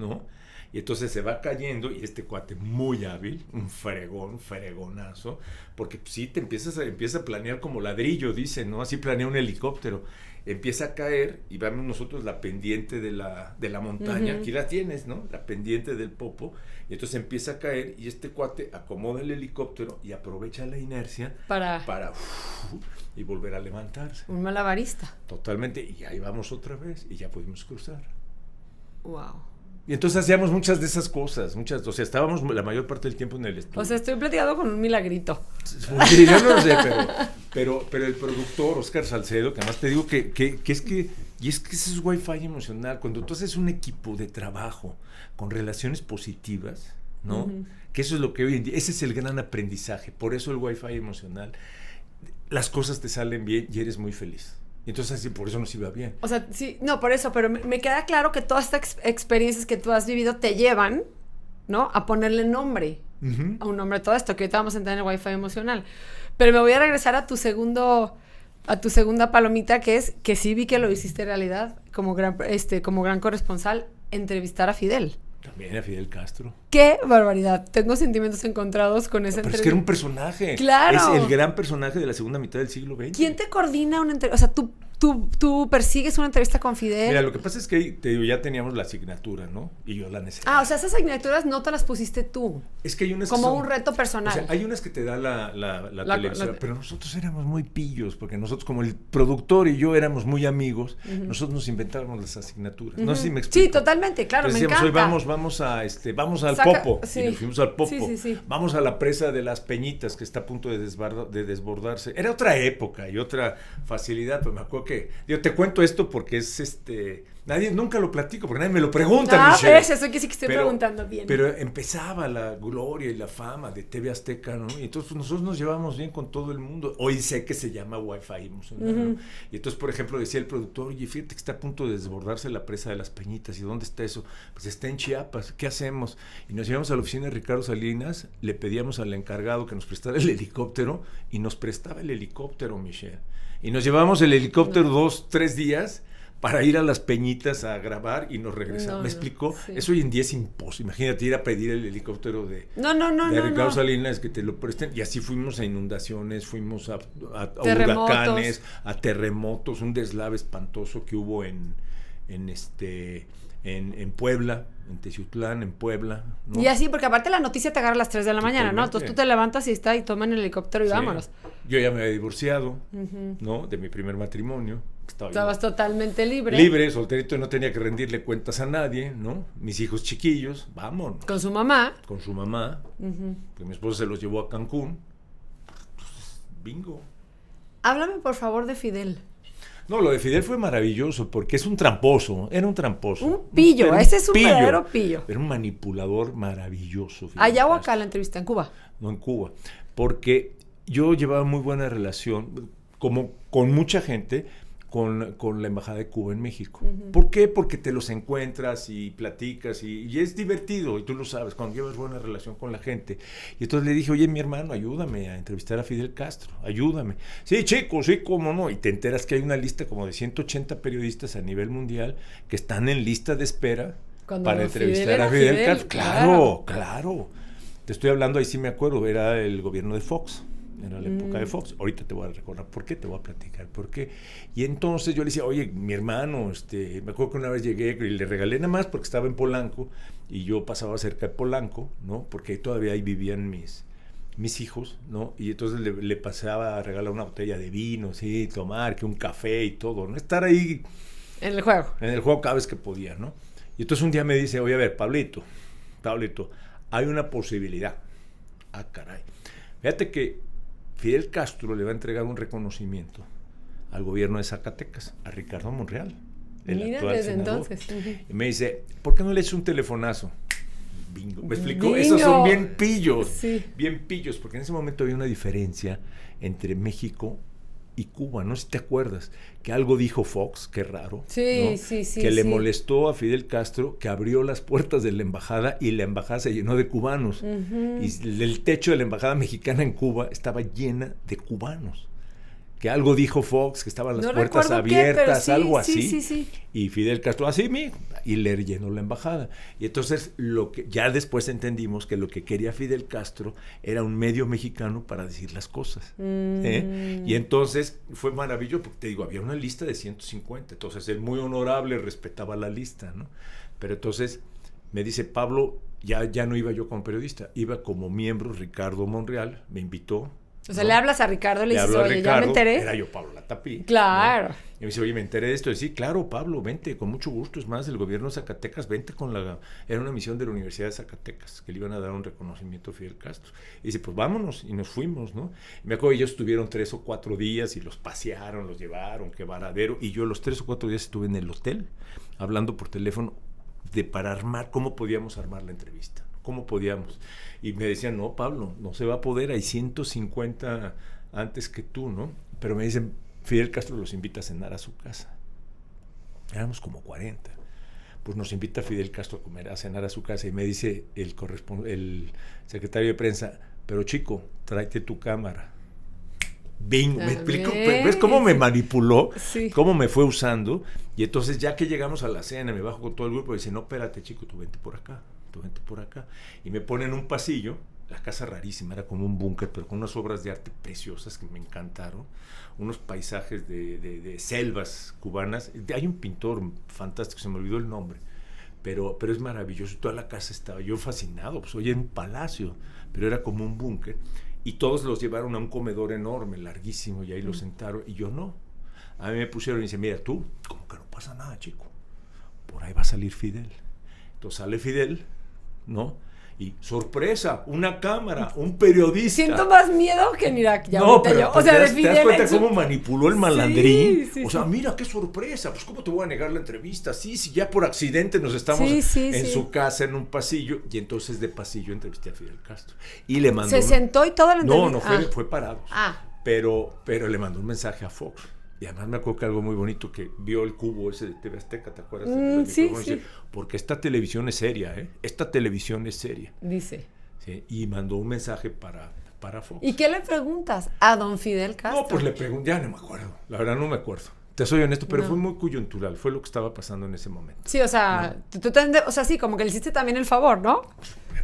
¿no? Y entonces se va cayendo y este cuate muy hábil, un fregonazo, porque sí te empieza a planear como ladrillo, dicen, ¿no? Así planea un helicóptero. Empieza a caer y vemos nosotros la pendiente de la montaña, aquí la tienes, ¿no? La pendiente del Popo, y entonces empieza a caer y este cuate acomoda el helicóptero y aprovecha la inercia para y volver a levantarse. Un malabarista. Totalmente, y ahí vamos otra vez y ya pudimos cruzar. Wow. Y entonces hacíamos muchas de esas cosas, o sea, estábamos la mayor parte del tiempo en el estudio. O sea, estoy platicando con un milagrito. Sí, yo no lo sé, pero el productor, Oscar Salcedo, que además te digo que es que ese es Wi-Fi emocional, cuando tú haces un equipo de trabajo con relaciones positivas, ¿no? Que eso es lo que hoy en día, ese es el gran aprendizaje, por eso el Wi-Fi emocional, las cosas te salen bien y eres muy feliz. Entonces, sí, por eso nos iba bien. O sea, sí, no, por eso, pero me queda claro que todas estas experiencias que tú has vivido te llevan, ¿no? A ponerle nombre, a un nombre a todo esto, que ahorita vamos a entrar en el Wi-Fi emocional. Pero me voy a regresar a tu segunda palomita, que es que sí vi que lo hiciste realidad como gran corresponsal, entrevistar a Fidel. También a Fidel Castro. ¡Qué barbaridad! Tengo sentimientos encontrados con esa entrevista. Pero es que era un personaje. ¡Claro! Es el gran personaje de la segunda mitad del siglo XX. ¿Quién te coordina una entrevista? O sea, tú persigues una entrevista con Fidel. Mira, lo que pasa es que te digo, ya teníamos la asignatura, ¿no? Y yo la necesitaba. O sea, esas asignaturas no te las pusiste tú. Es que hay unas como que son, un reto personal. O sea, hay unas que te da la televisora, pero nosotros éramos muy pillos, porque nosotros, como el productor y yo éramos muy amigos, nosotros nos inventábamos las asignaturas. No sé si me explico. Sí, totalmente, claro, entonces, me encanta. Hoy vamos al Popo, sí. y nos fuimos al Popo. Sí. Vamos a la presa de las Peñitas, que está a punto de desbordarse. Era otra época y otra facilidad, pues me acuerdo que, te cuento esto porque es nunca lo platico, porque nadie me lo pregunta, Michelle. Eso que sí que estoy preguntando bien. Pero empezaba la gloria y la fama de TV Azteca, ¿no? Y entonces nosotros nos llevábamos bien con todo el mundo. Hoy sé que se llama Wi-Fi emocional, ¿no? Y entonces, por ejemplo, decía el productor, oye, fíjate que está a punto de desbordarse la presa de las Peñitas. ¿Y dónde está eso? Pues está en Chiapas. ¿Qué hacemos? Y nos llevamos a la oficina de Ricardo Salinas, le pedíamos al encargado que nos prestara el helicóptero y nos prestaba el helicóptero, Michelle. Y nos llevamos el helicóptero 2-3 días para ir a las Peñitas a grabar y nos regresamos. ¿Me explicó? Sí. Eso hoy en día es imposible. Imagínate ir a pedir el helicóptero de Ricardo Salinas, que te lo presten. Y así fuimos a inundaciones, fuimos a huracanes, a terremotos, un deslave espantoso que hubo en Puebla, en Teciutlán, en Puebla, ¿no? Y así, porque aparte la noticia te agarra a las 3 de la mañana, ¿no? Entonces tú te levantas y toman el helicóptero y vámonos. Yo ya me había divorciado, ¿no? De mi primer matrimonio. Estabas totalmente libre. Libre, solterito, no tenía que rendirle cuentas a nadie, ¿no? Mis hijos chiquillos, vámonos. Con su mamá. Que mi esposa se los llevó a Cancún. Entonces, bingo. Háblame, por favor, de Fidel. No, lo de Fidel fue maravilloso porque es un tramposo, era un tramposo. Un pillo, ese es un verdadero pillo. Era un manipulador maravilloso. Fidel ¿allá o acá la entrevista? ¿En Cuba? No, en Cuba. Porque yo llevaba muy buena relación, como con mucha gente, con la Embajada de Cuba en México. ¿Por qué? Porque te los encuentras y platicas y es divertido, y tú lo sabes, cuando llevas buena relación con la gente. Y entonces le dije, oye, mi hermano, ayúdame a entrevistar a Fidel Castro, ayúdame. Sí, chico, sí, cómo no. Y te enteras que hay una lista como de 180 periodistas a nivel mundial que están en lista de espera para entrevistar a Fidel Castro. Claro. Te estoy hablando, ahí sí me acuerdo, era el gobierno de Fox. Era la época de Fox. Ahorita te voy a recordar por qué, te voy a platicar por qué. Y entonces yo le decía, oye, mi hermano, me acuerdo que una vez llegué y le regalé nada más porque estaba en Polanco y yo pasaba cerca de Polanco, ¿no? Porque todavía ahí vivían mis hijos, ¿no? Y entonces le pasaba a regalar una botella de vino, sí, tomar, que un café y todo, ¿no? Estar ahí. En el juego. En el juego cada vez que podía, ¿no? Y entonces un día me dice, oye, a ver, Pablito, hay una posibilidad. Ah, caray. Fíjate que Fidel Castro le va a entregar un reconocimiento al gobierno de Zacatecas, a Ricardo Monreal, el actual desde senador. Entonces. Y me dice, ¿por qué no le echas un telefonazo? Bingo. ¿Me explicó? Esos son bien pillos. Sí. Bien pillos, porque en ese momento había una diferencia entre México y Cuba, no sé si te acuerdas, que algo dijo Fox, qué raro, sí, ¿no? sí, que le molestó a Fidel Castro, que abrió las puertas de la embajada y la embajada se llenó de cubanos, y el techo de la embajada mexicana en Cuba estaba llena de cubanos, que algo dijo Fox, que estaban las No puertas recuerdo qué, abiertas, pero sí, algo así. Sí. Y Fidel Castro, así mismo, y le llenó la embajada. Y entonces, ya después entendimos que lo que quería Fidel Castro era un medio mexicano para decir las cosas. Y entonces fue maravilloso, porque te digo, había una lista de 150, entonces él muy honorable respetaba la lista, ¿no? Pero entonces me dice, Pablo, ya no iba yo como periodista, iba como miembro. Ricardo Monreal me invitó. O sea, ¿no? Le hablas a Ricardo, le dices, oye, Ricardo, ya me enteré. Era yo Pablo Latapí. Claro. ¿No? Y me dice, oye, me enteré de esto. Y sí, claro, Pablo, vente, con mucho gusto. Es más, el gobierno de Zacatecas, vente con la... Era una misión de la Universidad de Zacatecas, que le iban a dar un reconocimiento a Fidel Castro. Y dice, pues vámonos. Y nos fuimos, ¿no? Y me acuerdo que ellos estuvieron 3 o 4 días y los pasearon, los llevaron, qué varadero. Y yo los 3 o 4 días estuve en el hotel, hablando por teléfono para armar, cómo podíamos armar la entrevista. ¿Cómo podíamos? Y me decían, no, Pablo, no se va a poder, hay 150 antes que tú, ¿no? Pero me dicen, Fidel Castro los invita a cenar a su casa. Éramos como 40. Pues nos invita Fidel Castro a cenar a su casa y me dice el secretario de prensa, pero chico, tráete tu cámara. Bing, me explico, ¿ves cómo me manipuló? Sí. Cómo me fue usando. Y entonces ya que llegamos a la cena, me bajo con todo el grupo y dice, no, espérate, chico, tú vente por acá. Y me pone en un pasillo, la casa rarísima, era como un búnker, pero con unas obras de arte preciosas que me encantaron, unos paisajes de selvas cubanas. Hay un pintor fantástico, se me olvidó el nombre, pero es maravilloso. Toda la casa estaba, yo fascinado, pues oye, en un palacio, pero era como un búnker, y todos los llevaron a un comedor enorme, larguísimo, y ahí los sentaron, y yo no. A mí me pusieron y dice, mira, tú, como que no pasa nada, chico, por ahí va a salir Fidel. Entonces sale Fidel, ¿no? Y sorpresa, una cámara, un periodista. Siento más miedo que en Irak. Ya no, pero yo. O sea, ¿te das cuenta cómo manipuló el malandrín? Sí, o sea, mira qué sorpresa. Pues cómo te voy a negar la entrevista. Sí, ya por accidente nos estamos en su casa, en un pasillo. Y entonces de pasillo entrevisté a Fidel Castro. Y le mandó. ¿Se sentó y toda la entrevista? No, fue parado. Pero le mandó un mensaje a Fox. Y además me acuerdo que algo muy bonito, que vio el cubo ese de TV Azteca, ¿te acuerdas? Sí. Dice, porque esta televisión es seria, ¿eh? Esta televisión es seria. Dice. Sí, y mandó un mensaje para Fox. ¿Y qué le preguntas a don Fidel Castro? No, pues le pregunté, ya no me acuerdo, la verdad no me acuerdo. Te soy honesto, pero fue muy coyuntural, fue lo que estaba pasando en ese momento. Sí, o sea, o sea, sí, como que le hiciste también el favor, ¿no?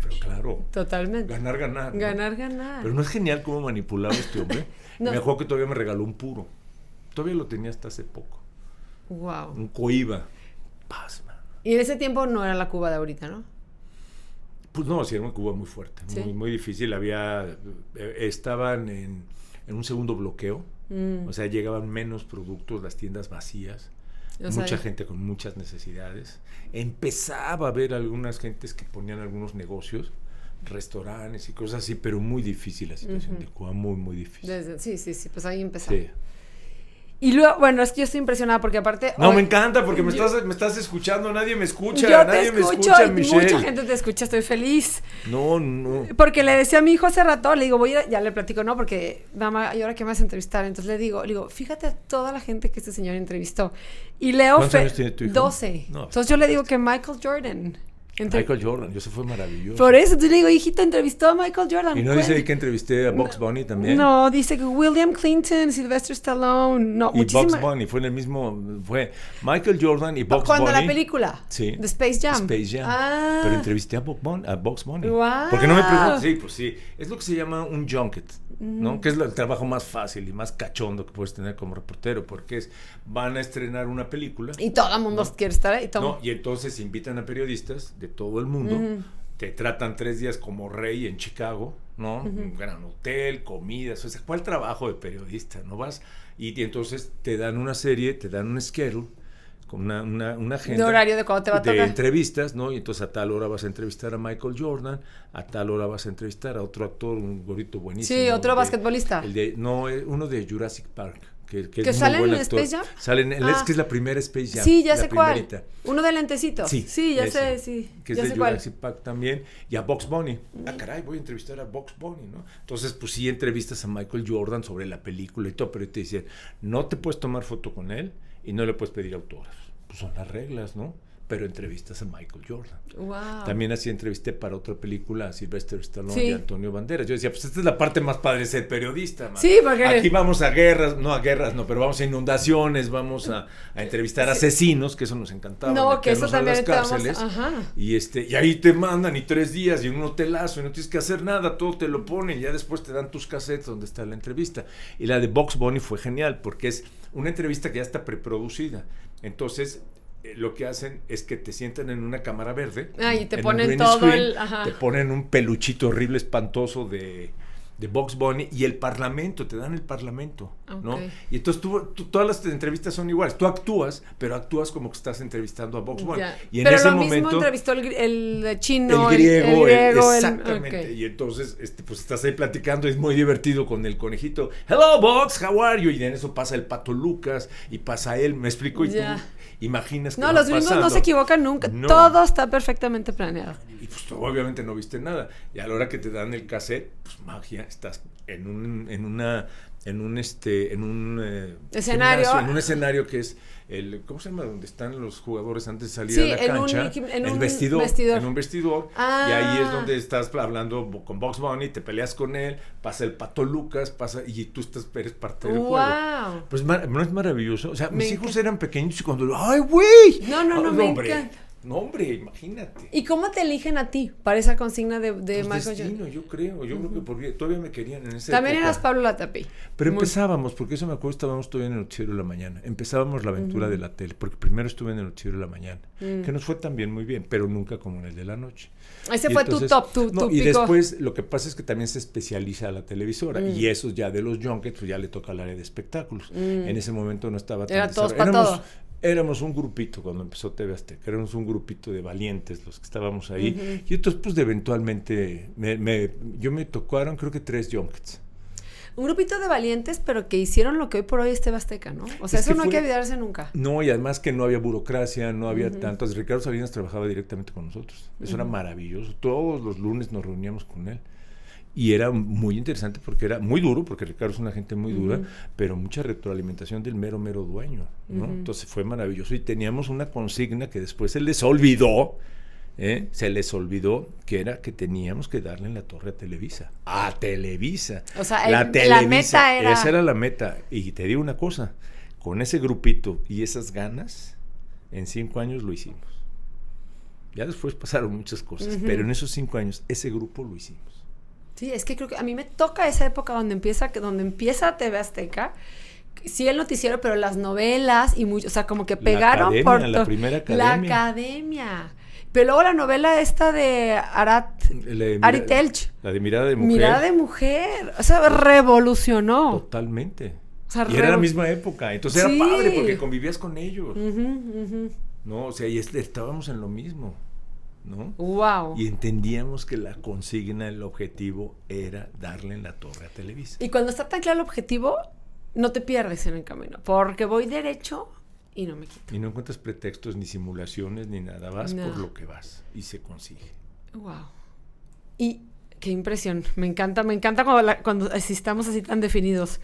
Pero claro. Totalmente. Ganar. ¿no? Ganar. Pero no es genial cómo manipulaba este hombre. No. Me acuerdo que todavía me regaló un puro. Todavía lo tenía hasta hace poco. Wow. Un Coiba. Pasma. Y en ese tiempo no era la Cuba de ahorita, ¿no? Pues no, sí era una Cuba muy fuerte, ¿sí? muy difícil. Estaban en un segundo bloqueo. O sea, llegaban menos productos, las tiendas vacías. Mucha gente con muchas necesidades. Empezaba a haber algunas gentes que ponían algunos negocios, restaurantes y cosas así, pero muy difícil la situación de Cuba, muy difícil. Sí, pues ahí empezaba. Sí. Y luego, bueno, es que yo estoy impresionada porque aparte... No, me encanta porque me estás escuchando, nadie me escucha, nadie me escucha, Michelle. Mucha gente te escucha, estoy feliz. No. Porque le decía a mi hijo hace rato, le digo, ya le platico, ¿no? Porque, mamá, ¿y ahora qué me vas a entrevistar? Entonces le digo, fíjate a toda la gente que este señor entrevistó. Y Leo... ¿Cuántos años tiene tu hijo? 12. No, entonces yo le digo que Michael Jordan... Michael Jordan, eso fue maravilloso. Por eso, tú le digo, hijito, entrevistó a Michael Jordan. ¿Y no dice ahí que entrevisté a Bugs Bunny también? No, dice que William Clinton, Sylvester Stallone, no, y Bugs Bunny, fue en el mismo, fue Michael Jordan y Bugs Bunny. ¿Cuándo la película? Sí. De Space Jam. Pero entrevisté a Bugs Bunny. Wow. Porque no me preguntas, sí, pues sí, es lo que se llama un junket, ¿no? Que es el trabajo más fácil y más cachondo que puedes tener como reportero, porque van a estrenar una película. Y todo el mundo quiere estar ahí. Y entonces invitan a periodistas de todo el mundo, te tratan 3 días como rey en Chicago, ¿no? Un gran hotel, comidas, o sea, ¿cuál trabajo de periodista? ¿No vas? Y entonces te dan una serie, te dan un schedule, con una agenda. De horario de cuando te va a tocar. De entrevistas, ¿no? Y entonces a tal hora vas a entrevistar a Michael Jordan, a tal hora vas a entrevistar a otro actor, un gorrito buenísimo. Sí, otro basquetbolista. Uno de Jurassic Park. Que sale en Space Jam. Es que es la primera Space Jam. Sí, ya sé primerita. ¿Cuál? Uno de lentecitos. Sí, ya sé, sí. Que es de Jurassic Park también. Y a Bugs Bunny. Caray, voy a entrevistar a Bugs Bunny, ¿no? Entonces, pues sí, entrevistas a Michael Jordan sobre la película y todo, pero te dicen, no te puedes tomar foto con él y no le puedes pedir autógrafos. Pues son las reglas, ¿no? pero entrevistas a Michael Jordan. Wow. También así entrevisté para otra película a Sylvester Stallone Sí. y Antonio Banderas. Yo decía, pues esta es la parte más padre de ser periodista, man. Sí, porque... Aquí vamos a guerras, pero vamos a inundaciones, vamos a entrevistar a asesinos, que eso nos encantaba. No, que eso meternos a también las cárceles. Ajá. Y ahí te mandan y 3 días y en un hotelazo y no tienes que hacer nada, todo te lo ponen, ya después te dan tus cassettes donde está la entrevista. Y la de Bugs Bunny fue genial porque es una entrevista que ya está preproducida. Entonces, lo que hacen es que te sientan en una cámara verde. Y te en ponen un todo screen, el... Ajá. Te ponen un peluchito horrible, espantoso de Bugs Bunny y el parlamento, te dan el parlamento, ¿no? Okay. Y entonces todas las entrevistas son iguales. Tú actúas, pero actúas como que estás entrevistando a Bugs Bunny. Y en pero ese lo momento mismo entrevistó el chino, el griego, exactamente. Okay. Y entonces pues estás ahí platicando, es muy divertido con el conejito. Hello Bugs, how are you? Y en eso pasa el Pato Lucas y pasa él, me explico, y tú imaginas que no, los gringos no se equivocan nunca, todo está perfectamente planeado. Y pues tú obviamente no viste nada. Y a la hora que te dan el cassette, pues magia, estás en un escenario. Gimnasio, en un escenario que es el, ¿cómo se llama? Donde están los jugadores antes de salir a la cancha. En un vestidor. Y ahí es donde estás hablando con Bugs Bunny, te peleas con él, pasa el Pato Lucas, y tú eres parte del juego. Pues no es maravilloso. O sea, mis hijos eran pequeños y cuando ¡ay, güey! No, me encanta. No, hombre, imagínate. ¿Y cómo te eligen a ti para esa consigna de Michael Jordan? Yo creo que todavía me querían en esa También época. eras Pablo Latapí. Pero empezábamos, porque eso me acuerdo, estábamos todavía en el noticiero de la mañana. Empezábamos la aventura de la tele, porque primero estuve en el noticiero de la mañana, que nos fue también muy bien, pero nunca como en el de la noche. Ese fue entonces, tu top, y después lo que pasa es que también se especializa a la televisora, y eso ya de los junkets, pues ya le toca al área de espectáculos. En ese momento no estaba tan... Era todos para todo. Éramos un grupito cuando empezó TV Azteca, éramos un grupito de valientes los que estábamos ahí, y entonces pues eventualmente yo me tocaron creo que 3 junkets. Un grupito de valientes, pero que hicieron lo que hoy por hoy es TV Azteca, ¿no? O sea, eso no hay que olvidarse nunca. No, y además que no había burocracia, no había tantas. Ricardo Salinas trabajaba directamente con nosotros, eso era maravilloso, todos los lunes nos reuníamos con él. Y era muy interesante porque era muy duro, porque Ricardo es una gente muy dura, pero mucha retroalimentación del mero dueño, ¿no? Entonces fue maravilloso y teníamos una consigna que después se les olvidó, que era que teníamos que darle en la torre a Televisa. ¡A Televisa! O sea, la meta era... Esa era la meta. Y te digo una cosa, con ese grupito y esas ganas, en 5 años lo hicimos. Ya después pasaron muchas cosas, pero en esos 5 años, ese grupo lo hicimos. Sí, es que creo que a mí me toca esa época donde empieza TV Azteca, sí el noticiero, pero las novelas y mucho, o sea, como que pegaron la primera academia. La academia. Pero luego la novela esta de Ari Telch. La de Mirada de Mujer. Mirada de Mujer. O sea, revolucionó. Totalmente. O sea, y era la misma época. Entonces era padre porque convivías con ellos. No, o sea, y estábamos en lo mismo. ¿No? Wow. Y entendíamos que la consigna, el objetivo era darle en la torre a Televisa. Y cuando está tan claro el objetivo, no te pierdes en el camino, porque voy derecho y no me quito. Y no encuentras pretextos ni simulaciones ni nada, vas por lo que vas y se consigue. Wow. Y qué impresión, me encanta cuando estamos así tan definidos.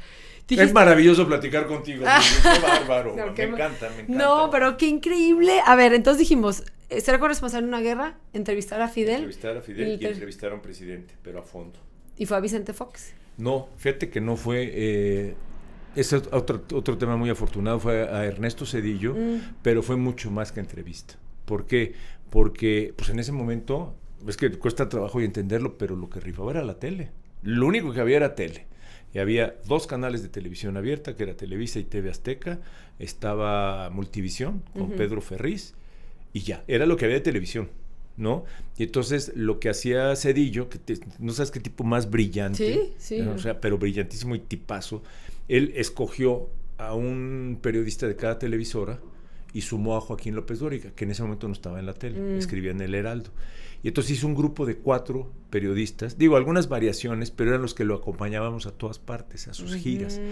Es maravilloso platicar contigo, qué bárbaro, me encanta. No, pero qué increíble. A ver, entonces dijimos, ser corresponsal en una guerra, entrevistar a Fidel y entrevistar a un presidente, pero a fondo. ¿Y fue a Vicente Fox? No, fíjate que no fue... ese otro tema muy afortunado fue a Ernesto Zedillo, pero fue mucho más que entrevista. ¿Por qué? Porque pues en ese momento, es que cuesta trabajo y entenderlo, pero lo que rifaba era la tele. Lo único que había era tele. Y había 2 canales de televisión abierta, que era Televisa y TV Azteca. Estaba Multivisión con Pedro Ferriz. Y ya, era lo que había de televisión, ¿no? Y entonces lo que hacía Zedillo, no sabes qué tipo más brillante. Sí. ¿no? O sea, pero brillantísimo y tipazo. Él escogió a un periodista de cada televisora y sumó a Joaquín López Dóriga, que en ese momento no estaba en la tele, escribía en El Heraldo. Y entonces hizo un grupo de 4 periodistas, digo, algunas variaciones, pero eran los que lo acompañábamos a todas partes, a sus giras.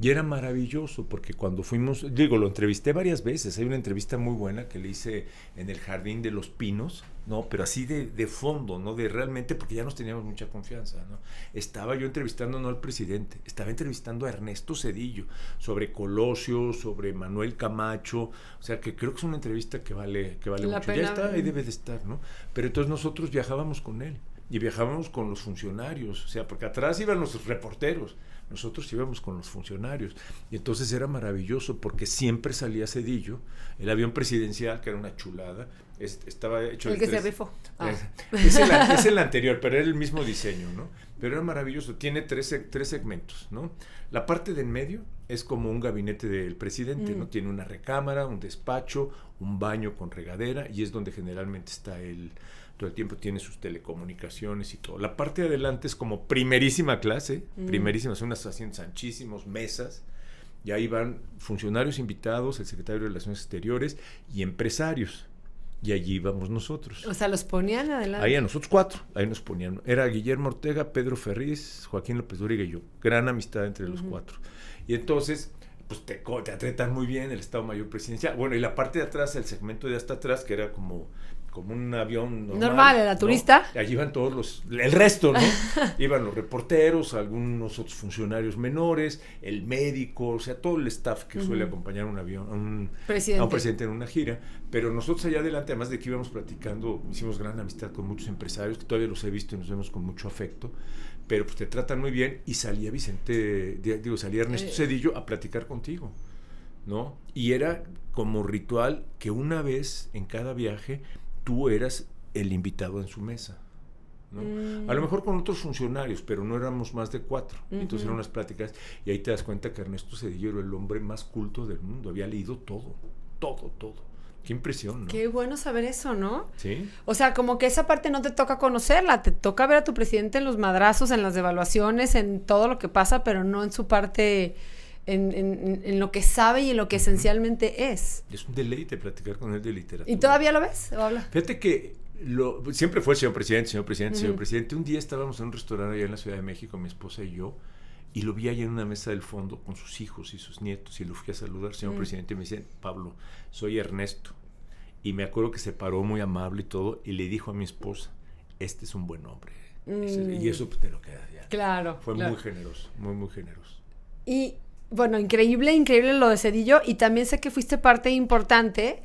Y era maravilloso, porque cuando fuimos, lo entrevisté varias veces, hay una entrevista muy buena que le hice en el Jardín de los Pinos, ¿no? Pero así de fondo, ¿no? De realmente, porque ya nos teníamos mucha confianza, ¿no? Estaba yo entrevistando no al presidente, estaba entrevistando a Ernesto Zedillo sobre Colosio, sobre Manuel Camacho, o sea, que creo que es una entrevista que vale mucho. Ya está, ahí debe de estar, ¿no? Pero entonces nosotros viajábamos con él y viajábamos con los funcionarios, o sea, porque atrás iban los reporteros, nosotros íbamos con los funcionarios, y entonces era maravilloso porque siempre salía Zedillo, el avión presidencial, que era una chulada, estaba hecho el que se rifó. Es el anterior, pero era el mismo diseño, ¿no? Pero era maravilloso, tiene tres segmentos, ¿no? La parte de en medio es como un gabinete del presidente, ¿no? Tiene una recámara, un despacho, un baño con regadera, y es donde generalmente está todo el tiempo tiene sus telecomunicaciones y todo. La parte de adelante es como primerísima clase, primerísima, son unos asientos anchísimos, mesas, y ahí van funcionarios invitados, el secretario de Relaciones Exteriores y empresarios, y allí íbamos nosotros. O sea, los ponían adelante. Ahí a nosotros 4, ahí nos ponían. Era Guillermo Ortega, Pedro Ferriz, Joaquín López Dóriga y yo. Gran amistad entre los 4. Y entonces, pues te tratan muy bien el Estado Mayor Presidencial. Bueno, y la parte de atrás, el segmento de hasta atrás, que era como un avión normal, era turista. ¿No? Allí iban todos el resto, ¿no? Iban los reporteros, algunos otros funcionarios menores, el médico, o sea, todo el staff que suele acompañar un avión, a un presidente en una gira. Pero nosotros allá adelante, además de que íbamos platicando, hicimos gran amistad con muchos empresarios, que todavía los he visto y nos vemos con mucho afecto, pero pues te tratan muy bien, y salía Ernesto Zedillo a platicar contigo, ¿no? Y era como ritual que una vez en cada viaje tú eras el invitado en su mesa, ¿no? A lo mejor con otros funcionarios, pero no éramos más de 4. Entonces eran unas pláticas, y ahí te das cuenta que Ernesto Zedillo era el hombre más culto del mundo, había leído todo. Qué impresión, ¿no? Qué bueno saber eso, ¿no? Sí. O sea, como que esa parte no te toca conocerla, te toca ver a tu presidente en los madrazos, en las devaluaciones, en todo lo que pasa, pero no en su parte, en lo que sabe y en lo que esencialmente es. Es un deleite platicar con él de literatura. ¿Y todavía lo ves? ¿O habla? Fíjate que siempre fue señor presidente. Un día estábamos en un restaurante allá en la Ciudad de México, mi esposa y yo, y lo vi allá en una mesa del fondo con sus hijos y sus nietos, y lo fui a saludar, señor presidente, y me dice: Pablo, soy Ernesto. Y me acuerdo que se paró muy amable y todo, y le dijo a mi esposa: este es un buen hombre. Y eso pues, te lo quedas ya. Claro. Fue muy generoso, muy generoso. Y bueno, increíble lo de Zedillo, y también sé que fuiste parte importante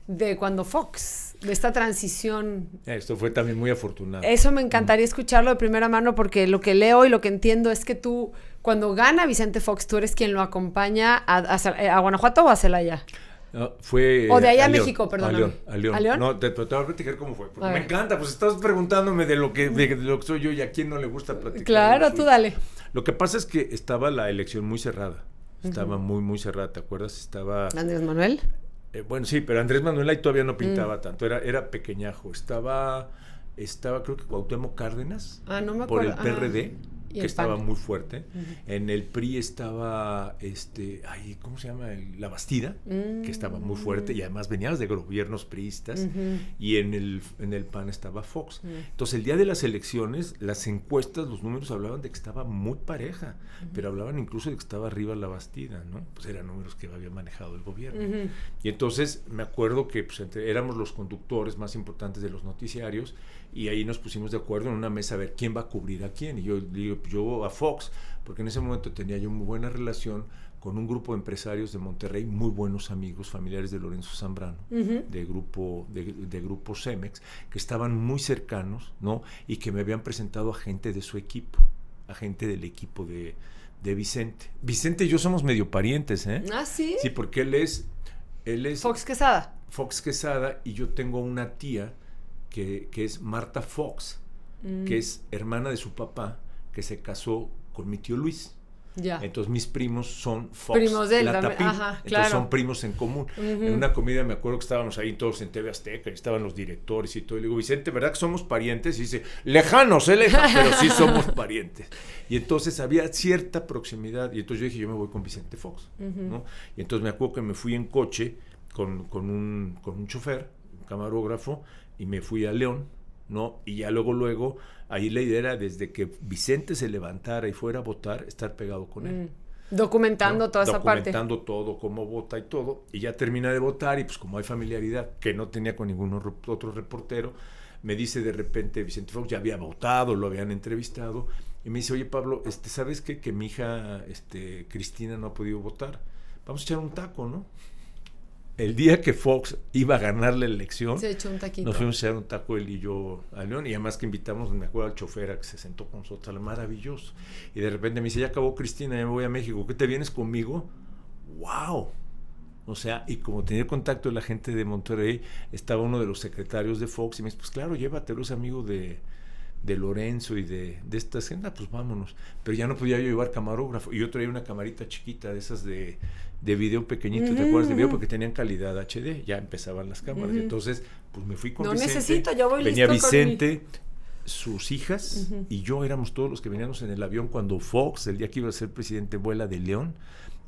de cuando Fox, de esta transición. Esto fue también muy afortunado. Eso me encantaría escucharlo de primera mano, porque lo que leo y lo que entiendo es que tú, cuando gana Vicente Fox, tú eres quien lo acompaña a Guanajuato o a Celaya. No, fue o de allá a México, perdón. A León. ¿A León? No, te voy a platicar cómo fue. Me encanta, pues estás preguntándome de lo que soy yo, y a quién no le gusta platicar. Claro, tú dale. Lo que pasa es que estaba la elección muy cerrada. Estaba muy cerrada, ¿te acuerdas? Estaba ¿Andrés Manuel? Bueno, sí, pero Andrés Manuel ahí todavía no pintaba tanto, era pequeñajo. Estaba creo que Cuauhtémoc Cárdenas, no me por acuerdo. el PRD, que estaba muy fuerte. En el PRI estaba, ¿cómo se llama? La Bastida, que estaba muy fuerte, y además veníamos de gobiernos priistas, y en el PAN estaba Fox. Entonces, el día de las elecciones, las encuestas, los números hablaban de que estaba muy pareja, pero hablaban incluso de que estaba arriba la Bastida, ¿no? Pues eran números que había manejado el gobierno. Y entonces, me acuerdo que pues, éramos los conductores más importantes de los noticiarios, y ahí nos pusimos de acuerdo en una mesa a ver quién va a cubrir a quién. Y yo digo, yo a Fox, porque en ese momento tenía yo muy buena relación con un grupo de empresarios de Monterrey, muy buenos amigos, familiares de Lorenzo Zambrano, de grupo Cemex, que estaban muy cercanos, ¿no? Y que me habían presentado a gente de su equipo, a gente del equipo de Vicente. Vicente y yo somos medio parientes, ¿eh? ¿Ah, sí? Sí, porque él es Fox Quesada. Fox Quesada, y yo tengo una tía que es Marta Fox, que es hermana de su papá, que se casó con mi tío Luis. Ya. Entonces mis primos son Fox, primos de él la también. Tapí. Ajá, Entonces claro. son primos en común. En una comida me acuerdo que estábamos ahí todos en TV Azteca, y estaban los directores y todo. Y le digo: Vicente, ¿verdad que somos parientes? Y dice: lejanos, pero sí somos parientes. Y entonces había cierta proximidad. Y entonces yo dije: yo me voy con Vicente Fox, ¿no? Y entonces me acuerdo que me fui en coche con un chofer, un camarógrafo, y me fui a León, ¿no? Y ya luego, ahí la idea era, desde que Vicente se levantara y fuera a votar, estar pegado con él. Documentando, ¿no? Toda esa parte. Documentando todo, cómo vota y todo. Y ya termina de votar, y pues como hay familiaridad que no tenía con ningún otro reportero, me dice de repente Vicente Fox, ya había votado, lo habían entrevistado, y me dice, oye Pablo, ¿sabes qué? Que mi hija Cristina no ha podido votar. Vamos a echar un taco, ¿no? El día que Fox iba a ganar la elección, se echó un taquito. Nos fuimos a echar un taco él y yo a León, y además que invitamos, me acuerdo, al chofer a que se sentó con nosotros, maravilloso. Y de repente me dice, ya acabó Cristina, ya me voy a México, ¿qué te vienes conmigo? ¡Wow! O sea, y como tenía contacto de la gente de Monterrey, estaba uno de los secretarios de Fox, y me dice, pues claro, llévatelo, es amigo de Lorenzo y de esta escena, pues vámonos. Pero ya no podía yo llevar camarógrafo, y yo traía una camarita chiquita de esas de video pequeñito, ¿te acuerdas de video? Porque tenían calidad HD, ya empezaban las cámaras. Entonces, pues me fui con Vicente. No necesito, yo voy venía listo Vicente, sus hijas, y yo éramos todos los que veníamos en el avión cuando Fox, el día que iba a ser presidente, vuela de León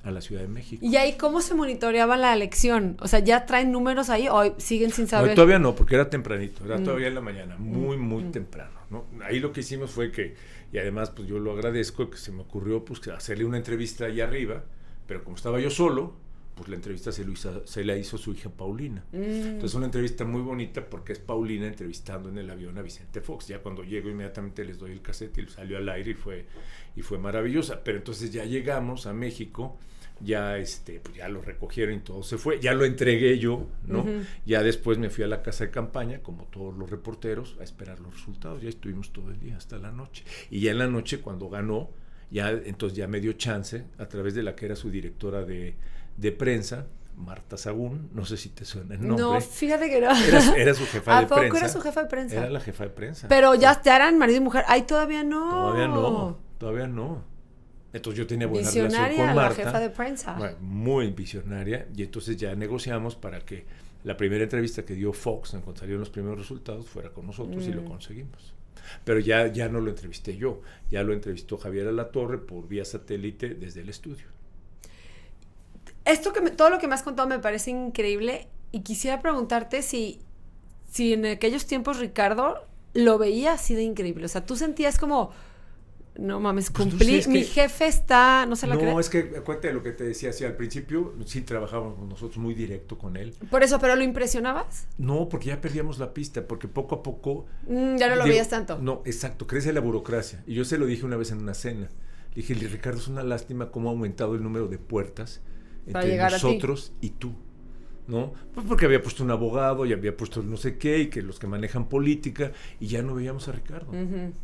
a la Ciudad de México. ¿Y ahí cómo se monitoreaba la elección? O sea, ¿ya traen números ahí o siguen sin saber? No, todavía no, porque era tempranito, era todavía en la mañana, muy temprano, ¿no? Ahí lo que hicimos fue que, y además pues yo lo agradezco, que se me ocurrió pues hacerle una entrevista allá arriba, pero como estaba yo solo, pues la entrevista se la hizo su hija Paulina. Entonces una entrevista muy bonita porque es Paulina entrevistando en el avión a Vicente Fox. Ya cuando llego inmediatamente les doy el cassette y salió al aire y fue maravillosa. Pero entonces ya llegamos a México, ya pues ya lo recogieron y todo se fue, ya lo entregué yo, ¿no? Ya después me fui a la casa de campaña, como todos los reporteros, a esperar los resultados. Ya estuvimos todo el día hasta la noche. Y ya en la noche, cuando ganó, entonces ya me dio chance, a través de la que era su directora de prensa, Marta Sagún, no sé si te suena el nombre. No, fíjate que no. Era su jefa de prensa. ¿A poco era su jefa de prensa? Era la jefa de prensa. Pero ya eran marido y mujer. Ay, todavía no. Todavía no. Entonces yo tenía buena visionaria relación con Marta. La jefa de prensa. Muy visionaria. Y entonces ya negociamos para que la primera entrevista que dio Fox, en cuanto salieron los primeros resultados, fuera con nosotros y lo conseguimos. Pero ya no lo entrevisté yo, ya lo entrevistó Javier Alatorre por vía satélite desde el estudio. Todo lo que me has contado me parece increíble y quisiera preguntarte si en aquellos tiempos Ricardo lo veía así de increíble. O sea, tú sentías como, no mames, cumplí, mi jefe está, no se la cree. No, es que acuérdate de lo que te decía, al principio sí trabajábamos nosotros muy directo con él. Por eso, ¿pero lo impresionabas? No, porque ya perdíamos la pista, porque poco a poco... ya no lo veías tanto. No, exacto, crece la burocracia. Y yo se lo dije una vez en una cena. Le dije, Ricardo, es una lástima cómo ha aumentado el número de puertas entre nosotros y tú, ¿no? Pues porque había puesto un abogado y había puesto no sé qué, y que los que manejan política, y ya no veíamos a Ricardo.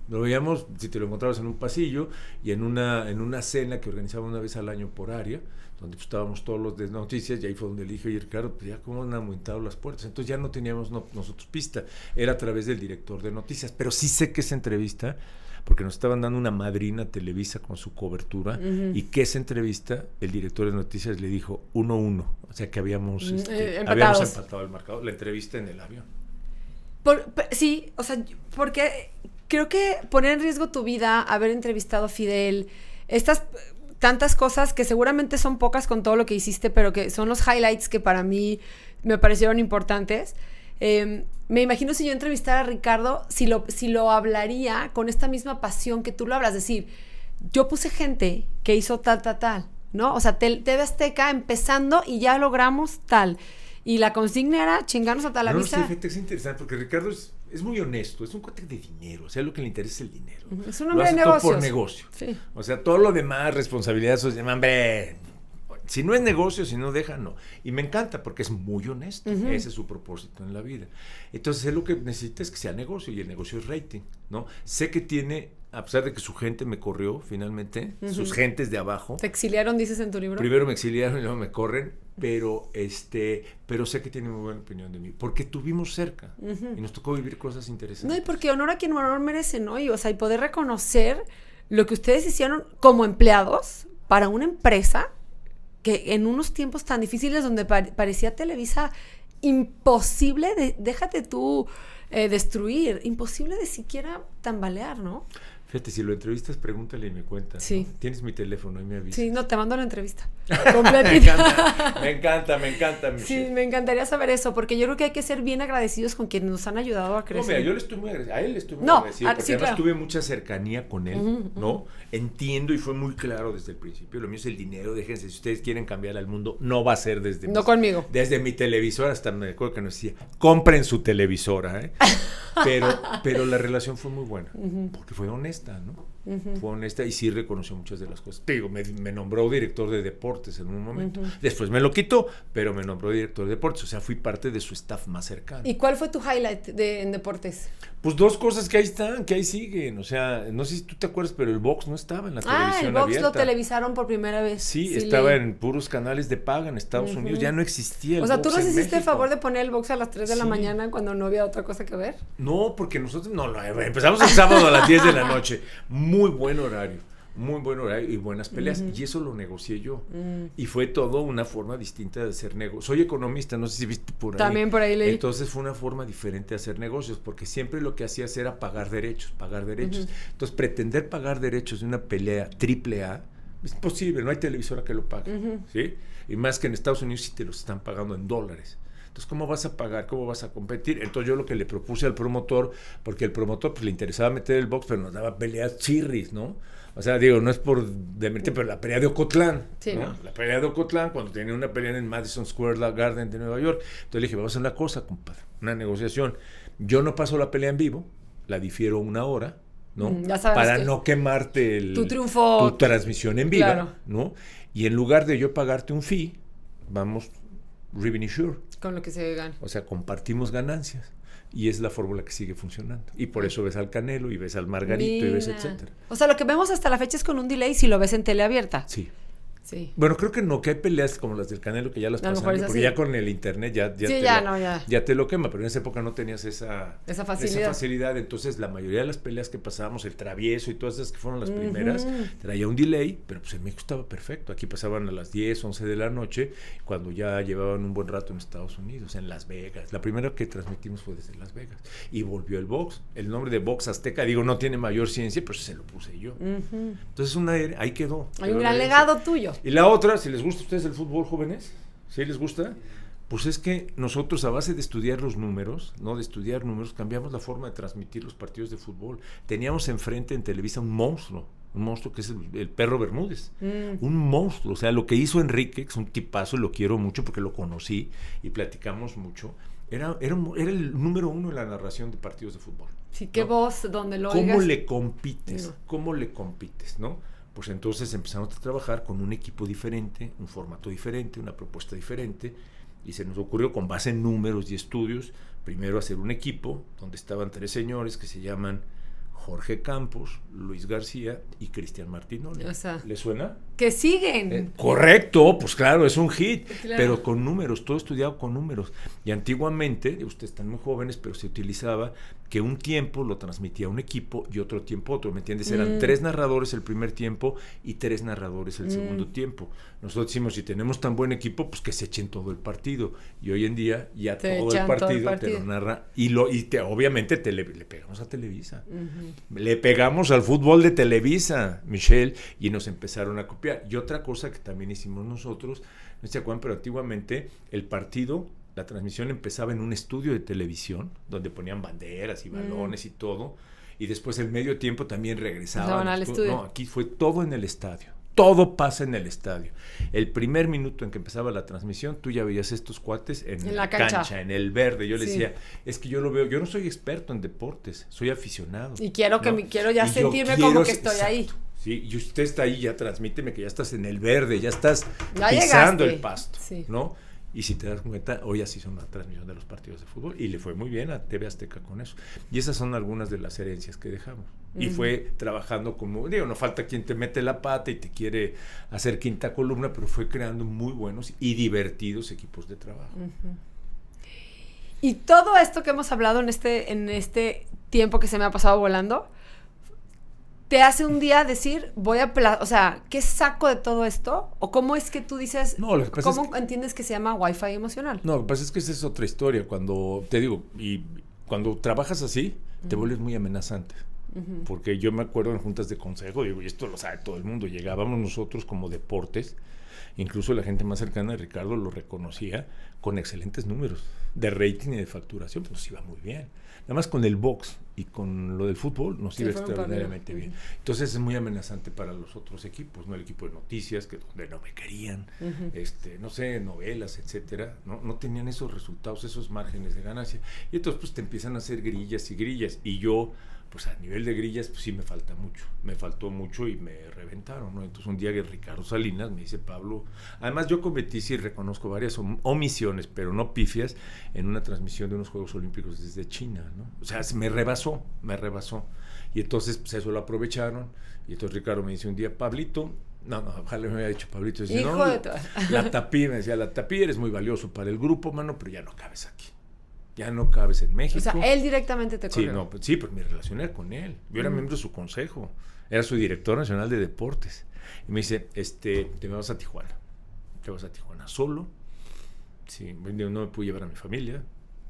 Lo veíamos, si te lo encontrabas en un pasillo, y en una cena que organizaba una vez al año por área, donde pues, estábamos todos los de noticias, y ahí fue donde le dije, oye Ricardo, pues ya cómo han aumentado las puertas. Entonces ya no teníamos nosotros pista, era a través del director de noticias, pero sí sé que esa entrevista, porque nos estaban dando una madrina Televisa con su cobertura, y que esa entrevista, el director de noticias le dijo 1-1, o sea que habíamos empatado el marcador, la entrevista en el avión. Sí, o sea, porque creo que poner en riesgo tu vida, haber entrevistado a Fidel, estas tantas cosas que seguramente son pocas con todo lo que hiciste, pero que son los highlights que para mí me parecieron importantes. Me imagino si yo entrevistara a Ricardo, si lo hablaría con esta misma pasión que tú lo hablas. Es decir, yo puse gente que hizo tal, ¿no? O sea, TV Azteca empezando y ya logramos tal. Y la consigna era chingarnos a Televisa. No, sí, es interesante porque Ricardo es muy honesto, es un cuate de dinero, o sea, lo que le interesa es el dinero. Es un hombre de negocios. Todo por negocio. Sí. O sea, todo lo demás, responsabilidad social, hombre... Si no es negocio, si no deja, no. Y me encanta porque es muy honesto. Ese es su propósito en la vida. Entonces, él lo que necesita es que sea negocio, y el negocio es rating, ¿no? Sé que tiene, a pesar de que su gente me corrió finalmente, sus gentes de abajo. ¿Te exiliaron, dices en tu libro? Primero me exiliaron y luego me corren, pero sé que tiene muy buena opinión de mí, porque tuvimos cerca y nos tocó vivir cosas interesantes. No, y porque honor a quien honor merece, ¿no? Y, o sea, y poder reconocer lo que ustedes hicieron como empleados para una empresa que en unos tiempos tan difíciles donde parecía Televisa imposible, déjate tú destruir, imposible de siquiera tambalear, ¿no? Fíjate, si lo entrevistas, pregúntale y me cuentas. Sí. ¿No? Tienes mi teléfono y me avisas. Sí, no, te mando la entrevista. Me encanta, Michelle. Sí, me encantaría saber eso, porque yo creo que hay que ser bien agradecidos con quienes nos han ayudado a crecer. No, mira, yo le estoy muy agradecido, a él le estoy muy No, agradecido, porque sí, además claro. tuve mucha cercanía con él, ¿no? Entiendo y fue muy claro desde el principio, lo mío es el dinero, déjense, si ustedes quieren cambiar al mundo, no va a ser desde No conmigo. Desde mi televisora, hasta me acuerdo que nos decía, compren su televisora, ¿eh? Pero la relación fue muy buena, porque fue honesta, ¿no? Fue honesta y sí reconoció muchas de las cosas. Te digo, me nombró director de deportes en un momento. Después me lo quitó, pero me nombró director de deportes. O sea, fui parte de su staff más cercano. ¿Y cuál fue tu highlight en deportes? Pues dos cosas que ahí están, que ahí siguen. O sea, no sé si tú te acuerdas, pero el box no estaba en la televisión el box abierta. lo televisaron por primera vez. Sí, estaba en puros canales de paga en Estados Unidos. Ya no existía el box. O sea, ¿tú nos en hiciste el México. favor de poner el box a las 3 de la mañana cuando no había otra cosa que ver? No, porque nosotros empezamos el sábado a las 10 de la noche. Muy buen horario y buenas peleas. Y eso lo negocié yo. Y fue todo una forma distinta de hacer negocios. Soy economista, no sé si viste por ahí. También por ahí leí. Entonces fue una forma diferente de hacer negocios, porque siempre lo que hacías era pagar derechos. Entonces pretender pagar derechos de una pelea AAA es imposible, no hay televisora que lo pague. ¿Sí? Y más que en Estados Unidos sí te los están pagando en dólares. Entonces, ¿cómo vas a pagar? ¿Cómo vas a competir? Entonces, yo lo que le propuse al promotor, porque el promotor pues, le interesaba meter el box, pero nos daba peleas chirris, ¿no? O sea, digo, no es por demeter, pero la pelea de Ocotlán, sí, ¿no? La pelea de Ocotlán, cuando tenía una pelea en Madison Square Garden de Nueva York. Entonces le dije, vamos a hacer una cosa, compadre, una negociación. Yo no paso la pelea en vivo, la difiero 1 hora, ¿no? Ya sabes para que no quemarte tu triunfo, tu transmisión en vivo, claro. ¿no? Y en lugar de yo pagarte un fee, vamos revenue share. Con lo que se gana. O sea, compartimos ganancias. Y es la fórmula que sigue funcionando. Y por eso ves al Canelo y ves al Margarito y ves etcétera. O sea, lo que vemos hasta la fecha es con un delay si lo ves en tele abierta. Sí. Sí. Bueno, creo que no, que hay peleas como las del Canelo que ya las pasan, porque ya con el internet ya te lo quema, pero en esa época no tenías esa facilidad. Entonces la mayoría de las peleas que pasábamos, el Travieso y todas esas que fueron las primeras, traía un delay, pero pues en México estaba perfecto. Aquí pasaban a las 10, 11 de la noche, cuando ya llevaban un buen rato en Estados Unidos, en Las Vegas. La primera que transmitimos fue desde Las Vegas. Y volvió el box. El nombre de Box Azteca, digo, no tiene mayor ciencia, pero se lo puse yo. Entonces ahí quedó. Hay un gran legado tuyo. Y la otra, si les gusta a ustedes el fútbol, jóvenes, ¿sí les gusta? Pues es que nosotros, a base de estudiar los números, cambiamos la forma de transmitir los partidos de fútbol. Teníamos enfrente en Televisa un monstruo que es el Perro Bermúdez. Un monstruo. O sea, lo que hizo Enrique, que es un tipazo, lo quiero mucho porque lo conocí y platicamos mucho, era el número 1 en la narración de partidos de fútbol. Sí, qué voz, donde lo ¿Cómo oigas? le compites? ¿Cómo le compites, no? Pues entonces empezamos a trabajar con un equipo diferente, un formato diferente, una propuesta diferente, y se nos ocurrió, con base en números y estudios, primero hacer un equipo donde estaban 3 señores que se llaman Jorge Campos, Luis García y Cristian Martinoli. O sea, ¿le suena? Que siguen. Correcto, pues claro, es un hit, claro. Pero con números, todo estudiado con números. Y antiguamente, ustedes están muy jóvenes, pero se utilizaba que un tiempo lo transmitía un equipo y otro tiempo otro, ¿me entiendes? Eran 3 narradores el primer tiempo y 3 narradores el segundo tiempo. Nosotros decimos, si tenemos tan buen equipo, pues que se echen todo el partido. Y hoy en día ya todo el partido te lo narra obviamente le pegamos a Televisa. Le pegamos al fútbol de Televisa, Michelle, y nos empezaron a copiar. Y otra cosa que también hicimos nosotros, no se acuerdan, pero antiguamente el partido, la transmisión empezaba en un estudio de televisión, donde ponían banderas y balones y todo, y después el medio tiempo también regresaban al estudio. No, aquí fue todo en el estadio. Todo pasa en el estadio. El primer minuto en que empezaba la transmisión, tú ya veías estos cuates en la cancha, en el verde. Yo le decía, es que yo lo veo, yo no soy experto en deportes, soy aficionado. Y quiero ya sentirme como que estoy ahí. Sí, y usted está ahí, ya transmíteme que ya estás en el verde, ya estás pisando el pasto, ¿no? Y si te das cuenta, hoy así son la transmisión de los partidos de fútbol y le fue muy bien a TV Azteca con eso. Y esas son algunas de las herencias que dejamos. Y fue trabajando como, no falta quien te mete la pata y te quiere hacer quinta columna, pero fue creando muy buenos y divertidos equipos de trabajo. Y todo esto que hemos hablado en este tiempo que se me ha pasado volando, te hace un día decir, o sea, ¿qué saco de todo esto? ¿O cómo es que tú dices, cómo entiendes que se llama Wi-Fi emocional? No, lo que pasa es que esa es otra historia. Cuando, te digo, y cuando trabajas así, te vuelves muy amenazante. porque yo me acuerdo en juntas de consejo, digo, y esto lo sabe todo el mundo, llegábamos nosotros como deportes, incluso la gente más cercana de Ricardo lo reconocía, con excelentes números de rating y de facturación, pues nos iba muy bien. Nada más con el box y con lo del fútbol nos iba extraordinariamente bien. Entonces es muy amenazante para los otros equipos, ¿no? El equipo de noticias, que donde no me querían, no sé, novelas, etcétera, no tenían esos resultados, esos márgenes de ganancia. Y entonces pues te empiezan a hacer grillas y grillas. Y yo, pues a nivel de grillas, pues sí me faltó mucho y me reventaron, ¿no? Entonces un día que Ricardo Salinas me dice, Pablo, además yo cometí, sí reconozco varias omisiones, pero no pifias, en una transmisión de unos Juegos Olímpicos desde China, ¿no? O sea, me rebasó. Y entonces pues eso lo aprovecharon, y entonces Ricardo me dice un día, Pablito, ojalá me hubiera dicho Pablito, decía, hijo no, de tu... la Tapí, me decía, la Tapí eres muy valioso para el grupo, mano, pero ya no cabes aquí. Ya no cabes en México. O sea, él directamente te corrió. Sí, pues mi relación era con él. Yo era miembro de su consejo. Era su director nacional de deportes. Y me dice, te vas a Tijuana. Te vas a Tijuana solo. Sí, no me pude llevar a mi familia.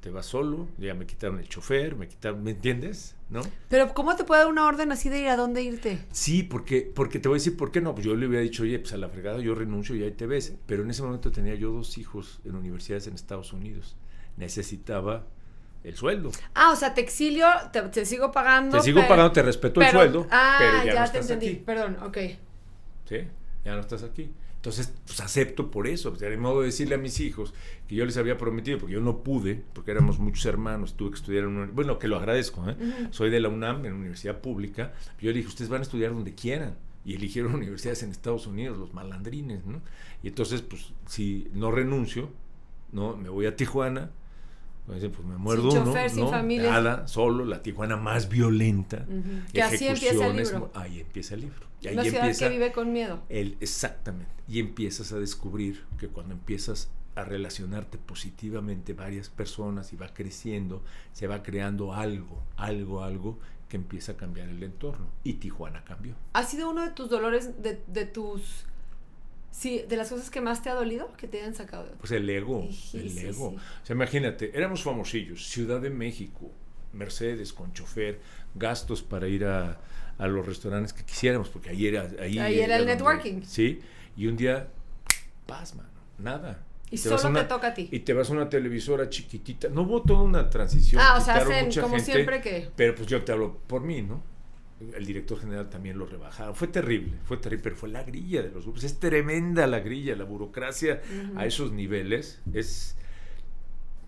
Te vas solo. Ya me quitaron el chofer, ¿me entiendes? ¿No? Pero ¿cómo te puede dar una orden así de ir a dónde irte? Sí, porque te voy a decir por qué no. Pues yo le hubiera dicho, oye, pues a la fregada yo renuncio y ahí te ves. Pero en ese momento tenía yo 2 hijos en universidades en Estados Unidos. Necesitaba el sueldo. O sea, te exilio, te sigo pagando. Te sigo pagando, te respeto el sueldo, pero ya no te estás entendí. aquí. Perdón, ok. Sí, ya no estás aquí. Entonces, pues acepto por eso. O sea, de modo de decirle a mis hijos que yo les había prometido, porque yo no pude, porque éramos muchos hermanos, tuve que estudiar en bueno, que lo agradezco, soy de la UNAM, en una universidad pública. Yo le dije, ustedes van a estudiar donde quieran. Y eligieron universidades en Estados Unidos, los malandrines, ¿no? Y entonces, pues, si no renuncio, ¿no? Me voy a Tijuana. Pues me muerdo sin chofer, sin familia. Nada, solo, la Tijuana más violenta. Que así empieza el libro. Ahí empieza el libro. Y ahí una ciudad que vive con miedo. Exactamente. Y empiezas a descubrir que cuando empiezas a relacionarte positivamente varias personas y va creciendo, se va creando algo que empieza a cambiar el entorno. Y Tijuana cambió. ¿Ha sido uno de tus dolores, de tus... Sí, de las cosas que más te ha dolido, que te hayan sacado? Pues el ego. Sí. O sea, imagínate, éramos famosillos, Ciudad de México, Mercedes con chofer, gastos para ir a los restaurantes que quisiéramos, porque ahí era el networking. Sí, y un día, paz, mano, nada. Y solo te toca a ti. Y te vas a una televisora chiquitita. No hubo toda una transición. O sea, hacen como gente, siempre que... Pero pues yo te hablo por mí, ¿no? El director general también lo rebajaron. Fue terrible, pero fue la grilla de los grupos. Es tremenda la grilla, la burocracia a esos niveles.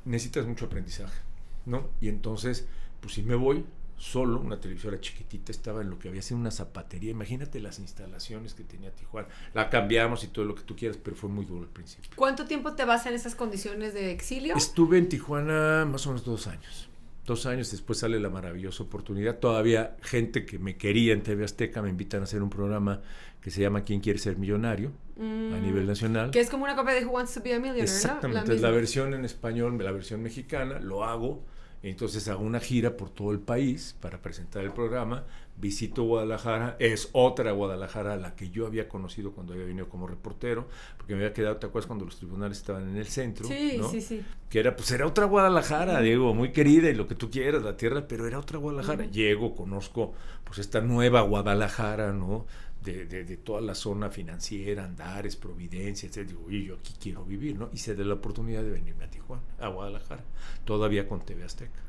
Necesitas mucho aprendizaje, ¿no? Y entonces, pues si me voy solo, una televisora chiquitita, estaba en lo que había sido una zapatería. Imagínate las instalaciones que tenía Tijuana. La cambiamos y todo lo que tú quieras, pero fue muy duro al principio. ¿Cuánto tiempo te vas en esas condiciones de exilio? Estuve en Tijuana más o menos 2 años. 2 años después sale la maravillosa oportunidad. Todavía gente que me quería en TV Azteca me invitan a hacer un programa que se llama ¿Quién quiere ser millonario? A nivel nacional. Que es como una copia de Who Wants to be a Millionaire, exactamente, ¿no? Es la versión en español, la versión mexicana, lo hago. Entonces hago una gira por todo el país para presentar el programa. Visito Guadalajara, es otra Guadalajara a la que yo había conocido cuando había venido como reportero, porque me había quedado, ¿te acuerdas cuando los tribunales estaban en el centro? Sí, ¿no? sí. Que era otra Guadalajara, Diego, muy querida y lo que tú quieras, la tierra, pero era otra Guadalajara. Llego, conozco pues esta nueva Guadalajara, ¿no? De toda la zona financiera, Andares, Providencia, etc. Digo, oye, yo aquí quiero vivir, ¿no? Y se da la oportunidad de venirme a Tijuana, a Guadalajara, todavía con TV Azteca.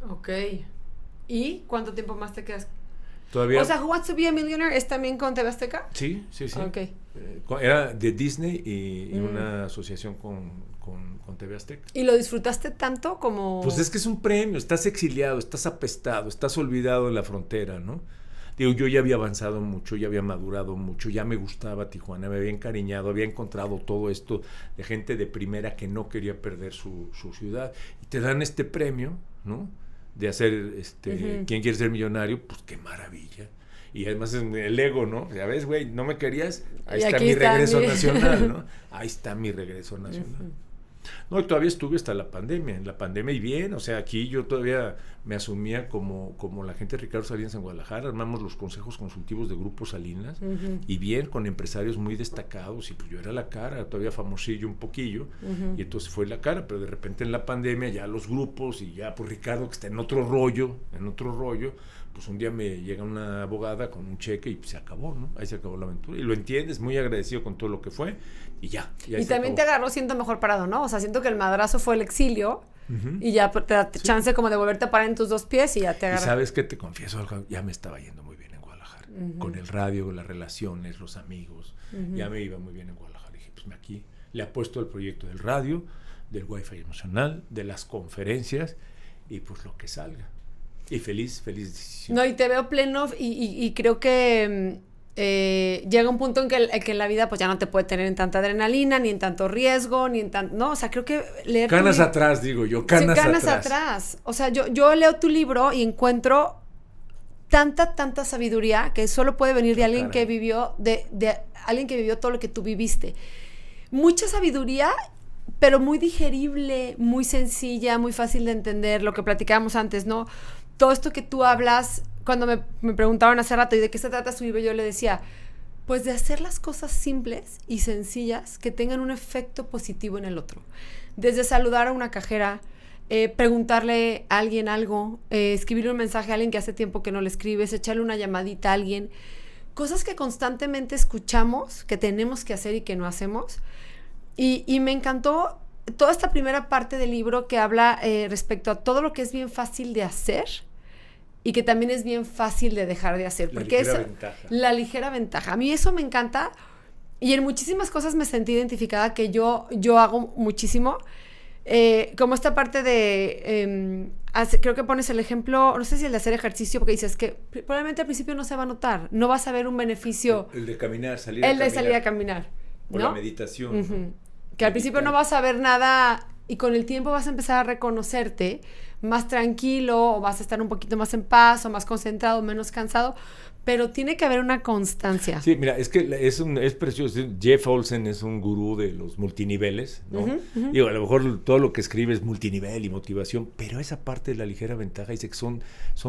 Ok. ¿Y cuánto tiempo más te quedas? Todavía. O sea, Who Wants to be a Millionaire es también con TV Azteca. Sí. Okay. Era de Disney y una asociación con TV Azteca. ¿Y lo disfrutaste tanto como...? Pues es que es un premio, estás exiliado, estás apestado, estás olvidado en la frontera, ¿no? Digo, yo ya había avanzado mucho, ya había madurado mucho, ya me gustaba Tijuana, me había encariñado, había encontrado todo esto de gente de primera que no quería perder su ciudad. Y te dan este premio, ¿no? De hacer, ¿Quién quiere ser millonario? Pues qué maravilla. Y además es el ego, ¿no? Ya ves, güey, no me querías, ahí está mi regreso nacional, ¿no? Ahí está mi regreso nacional. No, y todavía estuve hasta en la pandemia y bien, o sea, aquí yo todavía me asumía como la gente de Ricardo Salinas en Guadalajara, armamos los consejos consultivos de Grupo Salinas, y bien, con empresarios muy destacados, y pues yo era la cara, todavía famosillo un poquillo, y entonces fue la cara, pero de repente en la pandemia ya los grupos, y ya pues Ricardo que está en otro rollo, pues un día me llega una abogada con un cheque y pues se acabó, ¿no? Ahí se acabó la aventura. Y lo entiendes, muy agradecido con todo lo que fue y ya. Y también te agarró siendo mejor parado, ¿no? O sea, siento que el madrazo fue el exilio y ya te da chance como de volverte a parar en tus dos pies y ya te agarra. Y ¿sabes qué? Te confieso, ya me estaba yendo muy bien en Guadalajara. Con el radio, las relaciones, los amigos. Ya me iba muy bien en Guadalajara. Dije, pues aquí le apuesto al proyecto del radio, del Wi-Fi emocional, de las conferencias y pues lo que salga. Y feliz decisión. No, y te veo pleno y creo que llega un punto en que la vida pues ya no te puede tener en tanta adrenalina, ni en tanto riesgo, ni en tanto... No, o sea, creo que leer... Canas atrás, digo yo, canas atrás. O sea, yo leo tu libro y encuentro tanta sabiduría que solo puede venir de alguien que vivió, de alguien que vivió todo lo que tú viviste. Mucha sabiduría, pero muy digerible, muy sencilla, muy fácil de entender, lo que platicábamos antes, ¿no? Todo esto que tú hablas, cuando me preguntaban hace rato, ¿y de qué se trata su libro? Yo le decía, pues de hacer las cosas simples y sencillas que tengan un efecto positivo en el otro. Desde saludar a una cajera, preguntarle a alguien algo, escribirle un mensaje a alguien que hace tiempo que no le escribes, echarle una llamadita a alguien. Cosas que constantemente escuchamos, que tenemos que hacer y que no hacemos. Y me encantó toda esta primera parte del libro que habla respecto a todo lo que es bien fácil de hacer y que también es bien fácil de dejar de hacer. Porque la ligera ventaja. A mí eso me encanta y en muchísimas cosas me sentí identificada que yo hago muchísimo. Como esta parte de... creo que pones el ejemplo, no sé si el de hacer ejercicio, porque dices que probablemente al principio no se va a notar, no vas a ver un beneficio. El de caminar, salir a caminar. O ¿no? la meditación. ¿No? Que al principio no vas a ver nada y con el tiempo vas a empezar a reconocerte más tranquilo o vas a estar un poquito más en paz o más concentrado, menos cansado, pero tiene que haber una constancia. Sí, mira, es que es precioso. Jeff Olsen es un gurú de los multiniveles, ¿no? Digo, a lo mejor todo lo que escribe es multinivel y motivación, pero esa parte de la ligera ventaja dice que son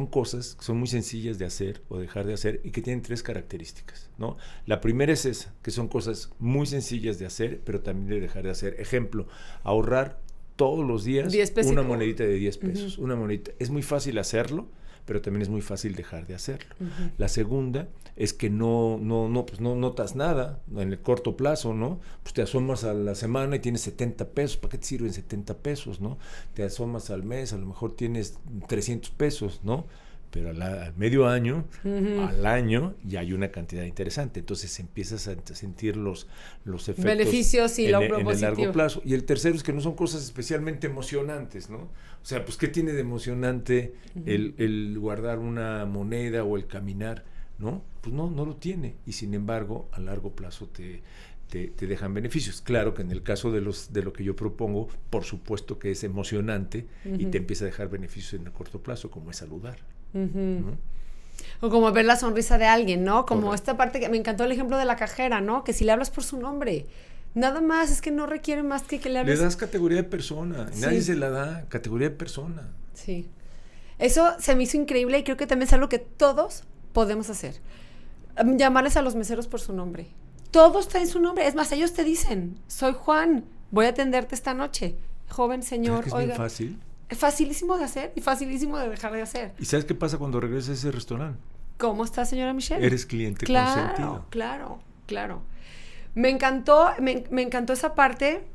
cosas que son muy sencillas de hacer o dejar de hacer y que tienen 3 características, ¿no? La primera es esa, que son cosas muy sencillas de hacer, pero también de dejar de hacer. Ejemplo, ahorrar todos los días una monedita de 10 pesos. Una monedita. Es muy fácil hacerlo, pero también es muy fácil dejar de hacerlo. La segunda es que no notas nada en el corto plazo, ¿no? Pues te asomas a la semana y tienes 70 pesos. ¿Para qué te sirven 70 pesos, no? Te asomas al mes, a lo mejor tienes 300 pesos, ¿no? Pero al medio año, al año, ya hay una cantidad interesante. Entonces empiezas a sentir los efectos, beneficios y en el largo plazo. Y el tercero es que no son cosas especialmente emocionantes, ¿no? O sea, pues ¿qué tiene de emocionante el guardar una moneda o el caminar? ¿No? Pues no lo tiene. Y sin embargo, a largo plazo te dejan beneficios. Claro que en el caso de lo que yo propongo, por supuesto que es emocionante y te empieza a dejar beneficios en el corto plazo, como es saludar. ¿No? O como ver la sonrisa de alguien, ¿no? Como Correcto. esta parte que me encantó el ejemplo de la cajera, ¿no? Que si le hablas por su nombre, nada más, es que no requiere más que le hables. Le das categoría de persona, Sí. Nadie se la da, categoría de persona. Sí. Eso se me hizo increíble y creo que también es algo que todos podemos hacer. Llamarles a los meseros por su nombre. Todos traen su nombre. Es más, ellos te dicen, soy Juan, voy a atenderte esta noche. Joven señor, ¿Sabes que es oiga. bien fácil? Es facilísimo de hacer y facilísimo de dejar de hacer. ¿Y sabes qué pasa cuando regresas a ese restaurante? ¿Cómo está, señora Michelle? Eres cliente consentido. Claro. Me encantó esa parte.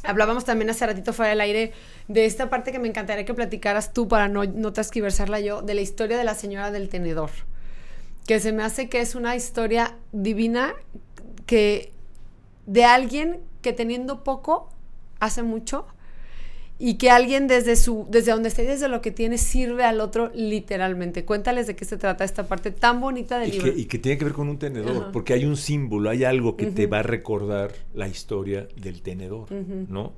Hablábamos también hace ratito fuera del aire de esta parte que me encantaría que platicaras tú para no transquiversarla yo, de la historia de la señora del tenedor. Que se me hace que es una historia divina que de alguien que teniendo poco hace mucho y que alguien desde donde esté, desde lo que tiene, sirve al otro literalmente. Cuéntales de qué se trata esta parte tan bonita del libro. Y que tiene que ver con un tenedor, porque hay un símbolo, hay algo que te va a recordar la historia del tenedor, ¿no?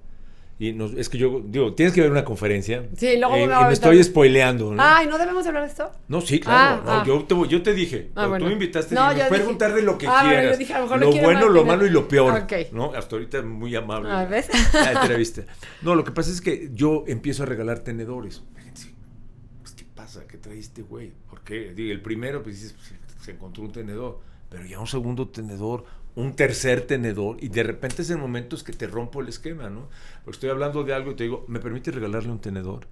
Y es que yo digo, tienes que ver una conferencia. Sí, luego y me estoy spoileando, ¿no? Ay, ¿no debemos hablar de esto? No, sí, claro. Yo te dije, bueno. tú me invitaste, no, me puedes preguntar de lo que quieras. Bueno, yo dije, a lo mejor lo bueno, lo malo y lo peor. Okay. ¿No? Hasta ahorita muy amable. ¿Ves? La entrevista. No, lo que pasa es que yo empiezo a regalar tenedores. La gente dice, pues, ¿qué pasa? ¿Qué trae este güey? ¿Por qué? Digo, el primero, pues dices, se encontró un tenedor. Pero ya un segundo tenedor, un tercer tenedor, y de repente es en momentos que te rompo el esquema, ¿no? Porque estoy hablando de algo y te digo, ¿me permite regalarle un tenedor?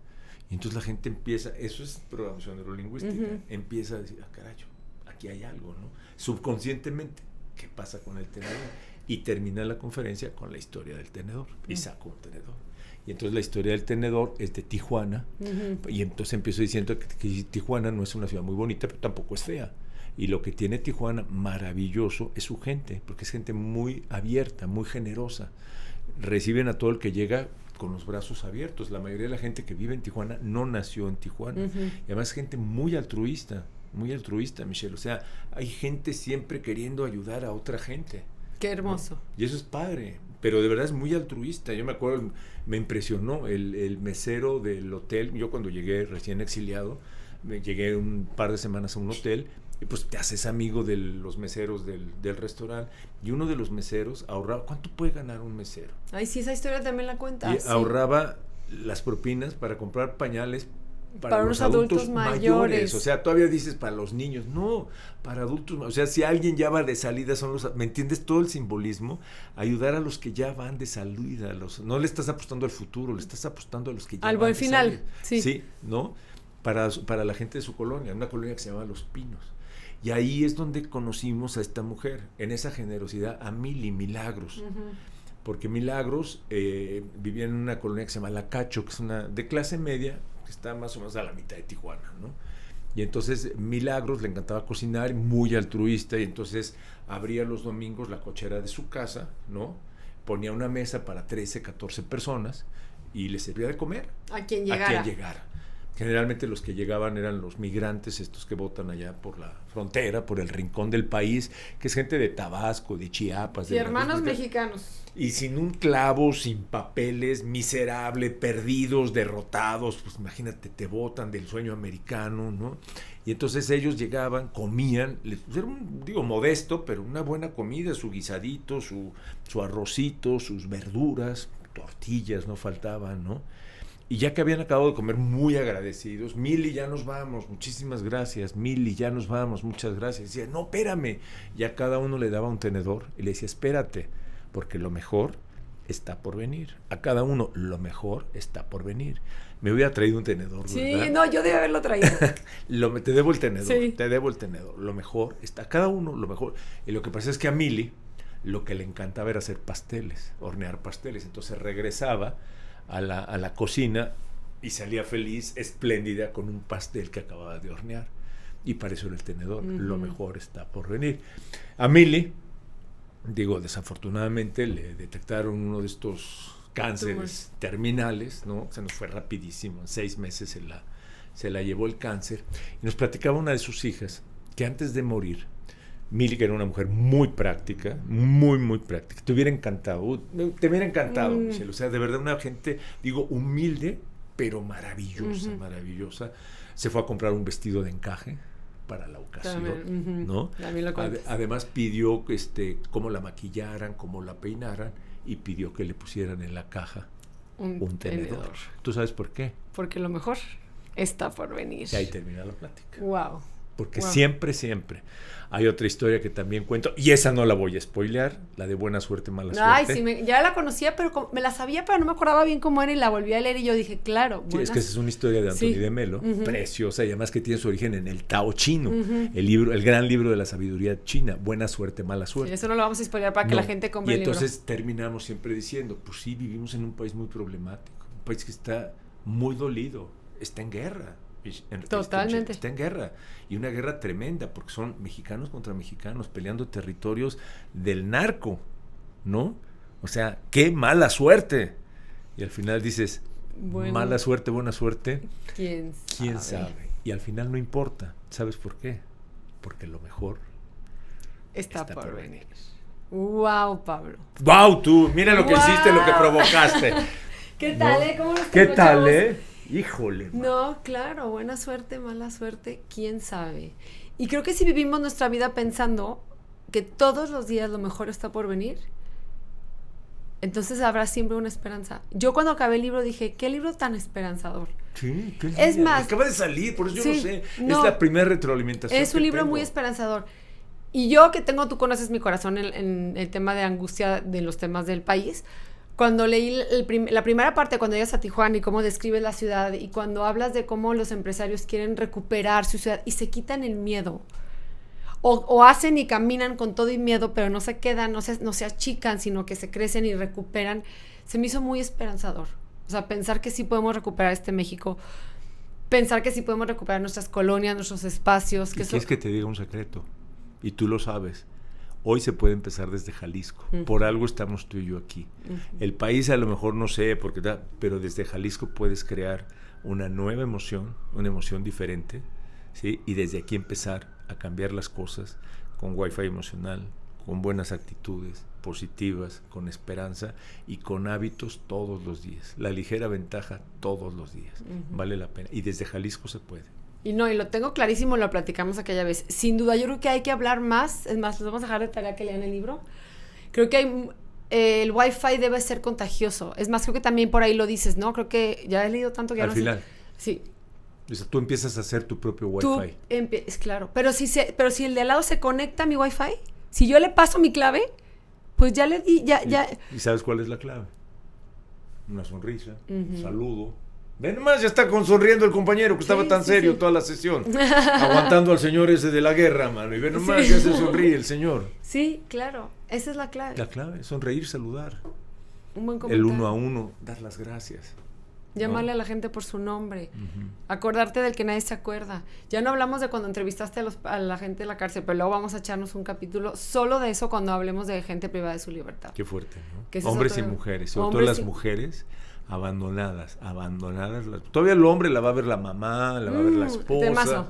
Y entonces la gente empieza, eso es programación neurolingüística, empieza a decir, carajo, aquí hay algo, ¿no? Subconscientemente, ¿qué pasa con el tenedor? Y termina la conferencia con la historia del tenedor, y saco un tenedor. Y entonces la historia del tenedor es de Tijuana, y entonces empiezo diciendo que Tijuana no es una ciudad muy bonita, pero tampoco es fea. Y lo que tiene Tijuana maravilloso es su gente, porque es gente muy abierta, muy generosa. Reciben a todo el que llega con los brazos abiertos. La mayoría de la gente que vive en Tijuana no nació en Tijuana. Y además es gente muy altruista, Michelle. O sea, hay gente siempre queriendo ayudar a otra gente. Qué hermoso. ¿No? Y eso es padre, pero de verdad es muy altruista. Yo me acuerdo, me impresionó el mesero del hotel. Yo cuando llegué recién exiliado, llegué un par de semanas a un hotel, y pues te haces amigo de los meseros del restaurante, y uno de los meseros ahorraba, ¿cuánto puede ganar un mesero? Ay, sí, esa historia también la cuentas. Y ahorraba las propinas para comprar pañales para unos los adultos mayores. O sea, todavía dices para los niños, no, para adultos, o sea, si alguien ya va de salida, son los, ¿me entiendes todo el simbolismo? Ayudar a los que ya van de salida, no le estás apostando al futuro, le estás apostando a los que ya al van buen de final, salida. sí. Sí, ¿no? Para la gente de su colonia, una colonia que se llama Los Pinos. Y ahí es donde conocimos a esta mujer, en esa generosidad, a Mili Milagros. Porque Milagros vivía en una colonia que se llama La Cacho, que es una de clase media, que está más o menos a la mitad de Tijuana, ¿no? Y entonces Milagros le encantaba cocinar, muy altruista, y entonces abría los domingos la cochera de su casa, ¿no? Ponía una mesa para 13, 14 personas y les servía de comer. A quien llegara. Generalmente los que llegaban eran los migrantes, estos que votan allá por la frontera, por el rincón del país, que es gente de Tabasco, de Chiapas. Sí, de hermanos mexicanos. Y sin un clavo, sin papeles, miserable, perdidos, derrotados, pues imagínate, te votan del sueño americano, ¿no? Y entonces ellos llegaban, comían, era modesto, pero una buena comida, su guisadito, su arrocito, sus verduras, tortillas no faltaban, ¿no? Y ya que habían acabado de comer, muy agradecidos, Mili, ya nos vamos, muchísimas gracias, Mili, ya nos vamos, muchas gracias. Y decía, no, espérame. Y a cada uno le daba un tenedor y le decía, espérate, porque lo mejor está por venir. A cada uno, lo mejor está por venir. Me hubiera traído un tenedor, sí, ¿verdad? No, yo debí haberlo traído. Te debo el tenedor, sí. Te debo el tenedor. Lo mejor está, a cada uno, lo mejor. Y lo que pasa es que a Mili, lo que le encantaba era hacer pasteles, hornear pasteles. Entonces regresaba a la cocina y salía feliz, espléndida, con un pastel que acababa de hornear. Y para eso era el tenedor. Lo mejor está por venir. A Mili, desafortunadamente le detectaron uno de estos cánceres terminales, ¿no? Se nos fue rapidísimo, en 6 meses se la llevó el cáncer. Y nos platicaba una de sus hijas que antes de morir, Mili, que era una mujer muy práctica, muy práctica, te hubiera encantado, Michelle, o sea, de verdad una gente, humilde, pero maravillosa. Se fue a comprar un vestido de encaje para la ocasión, ¿no? Además pidió cómo la maquillaran, cómo la peinaran, y pidió que le pusieran en la caja un tenedor. ¿Tú sabes por qué? Porque lo mejor está por venir. Y ahí termina la plática. Wow. Porque siempre hay otra historia que también cuento, y esa no la voy a spoilear, la de Buena Suerte, Mala Suerte. Ay, sí, ya la conocía, pero me la sabía, pero no me acordaba bien cómo era, y la volví a leer y yo dije, claro. Sí, es que esa es una historia de Anthony de Melo, preciosa, y además que tiene su origen en el Tao chino, el gran libro de la sabiduría china, Buena Suerte, Mala Suerte. Sí, eso no lo vamos a spoilear para que la gente compre el libro. Y entonces terminamos siempre diciendo, pues sí, vivimos en un país muy problemático, un país que está muy dolido, está en guerra. Totalmente. Está en guerra, y una guerra tremenda, porque son mexicanos contra mexicanos peleando territorios del narco, ¿no? O sea, qué mala suerte. Y al final dices, mala suerte, buena suerte. ¿Quién sabe? Y al final no importa. ¿Sabes por qué? Porque lo mejor está por venir. Wow, Pablo. Wow, tú, mira lo que hiciste, lo que provocaste. ¿Qué tal, ¿no? ¿Cómo nos ¿Qué tal, chavos? Híjole. Man. No, claro, buena suerte, mala suerte, quién sabe. Y creo que si vivimos nuestra vida pensando que todos los días lo mejor está por venir, entonces habrá siempre una esperanza. Yo cuando acabé el libro dije, qué libro tan esperanzador. Sí, qué Es lindo. más, Acaba de salir, por eso yo sí, no sé. no, Es la primera retroalimentación. es un libro tengo. muy esperanzador. Y yo que tengo, tú conoces mi corazón en el tema de angustia de los temas del país. Cuando leí la primera parte, cuando llegas a Tijuana y cómo describes la ciudad y cuando hablas de cómo los empresarios quieren recuperar su ciudad y se quitan el miedo. O hacen y caminan con todo y miedo, pero no se quedan, no se achican, sino que se crecen y recuperan. Se me hizo muy esperanzador. O sea, pensar que sí podemos recuperar este México, pensar que sí podemos recuperar nuestras colonias, nuestros espacios. ¿Y quieres que te diga un secreto? Y tú lo sabes. Hoy se puede empezar desde Jalisco. Uh-huh. Por algo estamos tú y yo aquí. Uh-huh. El país a lo mejor no sé, pero desde Jalisco puedes crear una nueva emoción, una emoción diferente, ¿sí? Y desde aquí empezar a cambiar las cosas con Wi-Fi emocional, con buenas actitudes positivas, con esperanza y con hábitos todos los días. La ligera ventaja todos los días. Uh-huh. Vale la pena. Y desde Jalisco se puede. Y lo tengo clarísimo, lo platicamos aquella vez. Sin duda, yo creo que hay que hablar más. Es más, les vamos a dejar de tarea que lean el libro. Creo que el Wi-Fi debe ser contagioso. Es más, creo que también por ahí lo dices, ¿no? Creo que ya he leído tanto que ya al no final. sé. Sí. O sea, tú empiezas a hacer tu propio Wi-Fi. Es claro. Pero si el de al lado se conecta a mi Wi-Fi, si yo le paso mi clave, pues ya le di, ya. ¿Y sabes cuál es la clave? Una sonrisa, un saludo. Ven nomás, ya está sonriendo el compañero que estaba tan serio toda la sesión, aguantando al señor ese de la guerra, mano. Y ven nomás, ya se sonríe el señor. Sí, claro, esa es la clave. La clave, sonreír, saludar. Un buen comentario. El uno a uno, dar las gracias. Llamarle a la gente por su nombre. Uh-huh. Acordarte del que nadie se acuerda. Ya no hablamos de cuando entrevistaste a la gente de la cárcel, pero luego vamos a echarnos un capítulo solo de eso cuando hablemos de gente privada de su libertad. Qué fuerte, ¿no? Hombres y mujeres, sobre todo las mujeres abandonadas. Todavía el hombre la va a ver la mamá, la va a ver la esposa, temazo.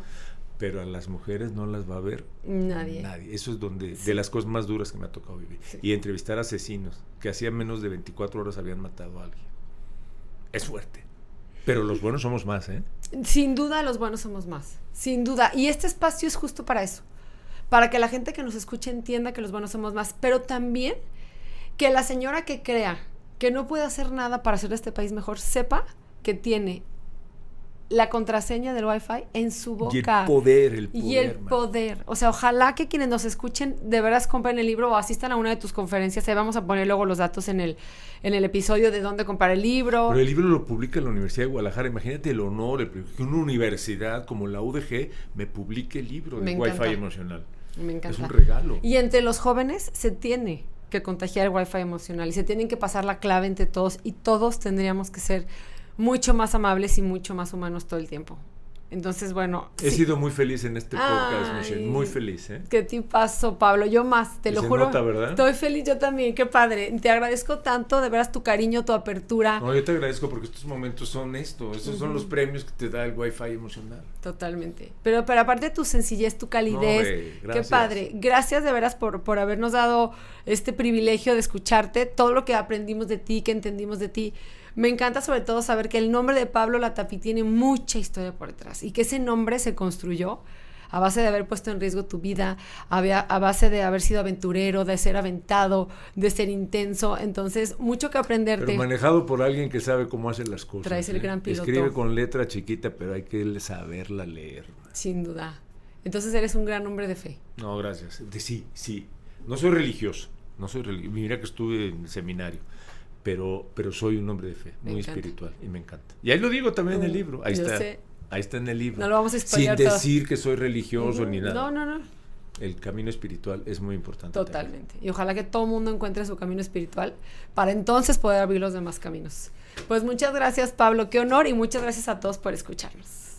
Pero a las mujeres no las va a ver nadie. Eso es de las cosas más duras que me ha tocado vivir. Sí. Y entrevistar a asesinos que hacía menos de 24 horas habían matado a alguien. Es fuerte. Pero los buenos somos más, ¿eh? Sin duda, los buenos somos más. Sin duda. Y este espacio es justo para eso. Para que la gente que nos escuche entienda que los buenos somos más. Pero también que la señora que crea que no puede hacer nada para hacer este país mejor, sepa que tiene la contraseña del Wi-Fi en su boca. Y el poder. O sea, ojalá que quienes nos escuchen de veras compren el libro o asistan a una de tus conferencias. Ahí vamos a poner luego los datos en el episodio de dónde comprar el libro. Pero el libro lo publica la Universidad de Guadalajara. Imagínate el honor, que una universidad como la UDG me publique el libro de Wi-Fi emocional. Me encanta. Es un regalo. Y entre los jóvenes se tiene que contagiar el Wi-Fi emocional y se tienen que pasar la clave entre todos y todos tendríamos que ser mucho más amables y mucho más humanos todo el tiempo. Entonces, bueno. He sido muy feliz en este podcast, Michelle. Muy feliz, ¿eh? Qué tipazo, Pablo. Yo más, te lo juro. Nota, ¿verdad? Estoy feliz yo también. Qué padre. Te agradezco tanto, de veras, tu cariño, tu apertura. No, yo te agradezco porque estos momentos son esto. Estos son los premios que te da el Wi-Fi emocional. Totalmente. Pero aparte de tu sencillez, tu calidez. Qué padre. Gracias de veras por habernos dado este privilegio de escucharte. Todo lo que aprendimos de ti, que entendimos de ti. Me encanta sobre todo saber que el nombre de Pablo Latapí tiene mucha historia por detrás y que ese nombre se construyó a base de haber puesto en riesgo tu vida, a base de haber sido aventurero, de ser aventado, de ser intenso. Entonces, mucho que aprenderte. Pero manejado por alguien que sabe cómo hacer las cosas. Traes el gran piloto. Escribe con letra chiquita, pero hay que saberla leer. Sin duda. Entonces, eres un gran hombre de fe. No, gracias. Sí. No soy religioso. Mira que estuve en seminario. Pero soy un hombre de fe, muy espiritual, y me encanta. Y ahí lo digo también en el libro, ahí está en el libro. No lo vamos a spoilear sin decir que soy religioso ni nada. No. El camino espiritual es muy importante. Totalmente. También. Y ojalá que todo el mundo encuentre su camino espiritual para entonces poder abrir los demás caminos. Pues muchas gracias, Pablo, qué honor, y muchas gracias a todos por escucharnos.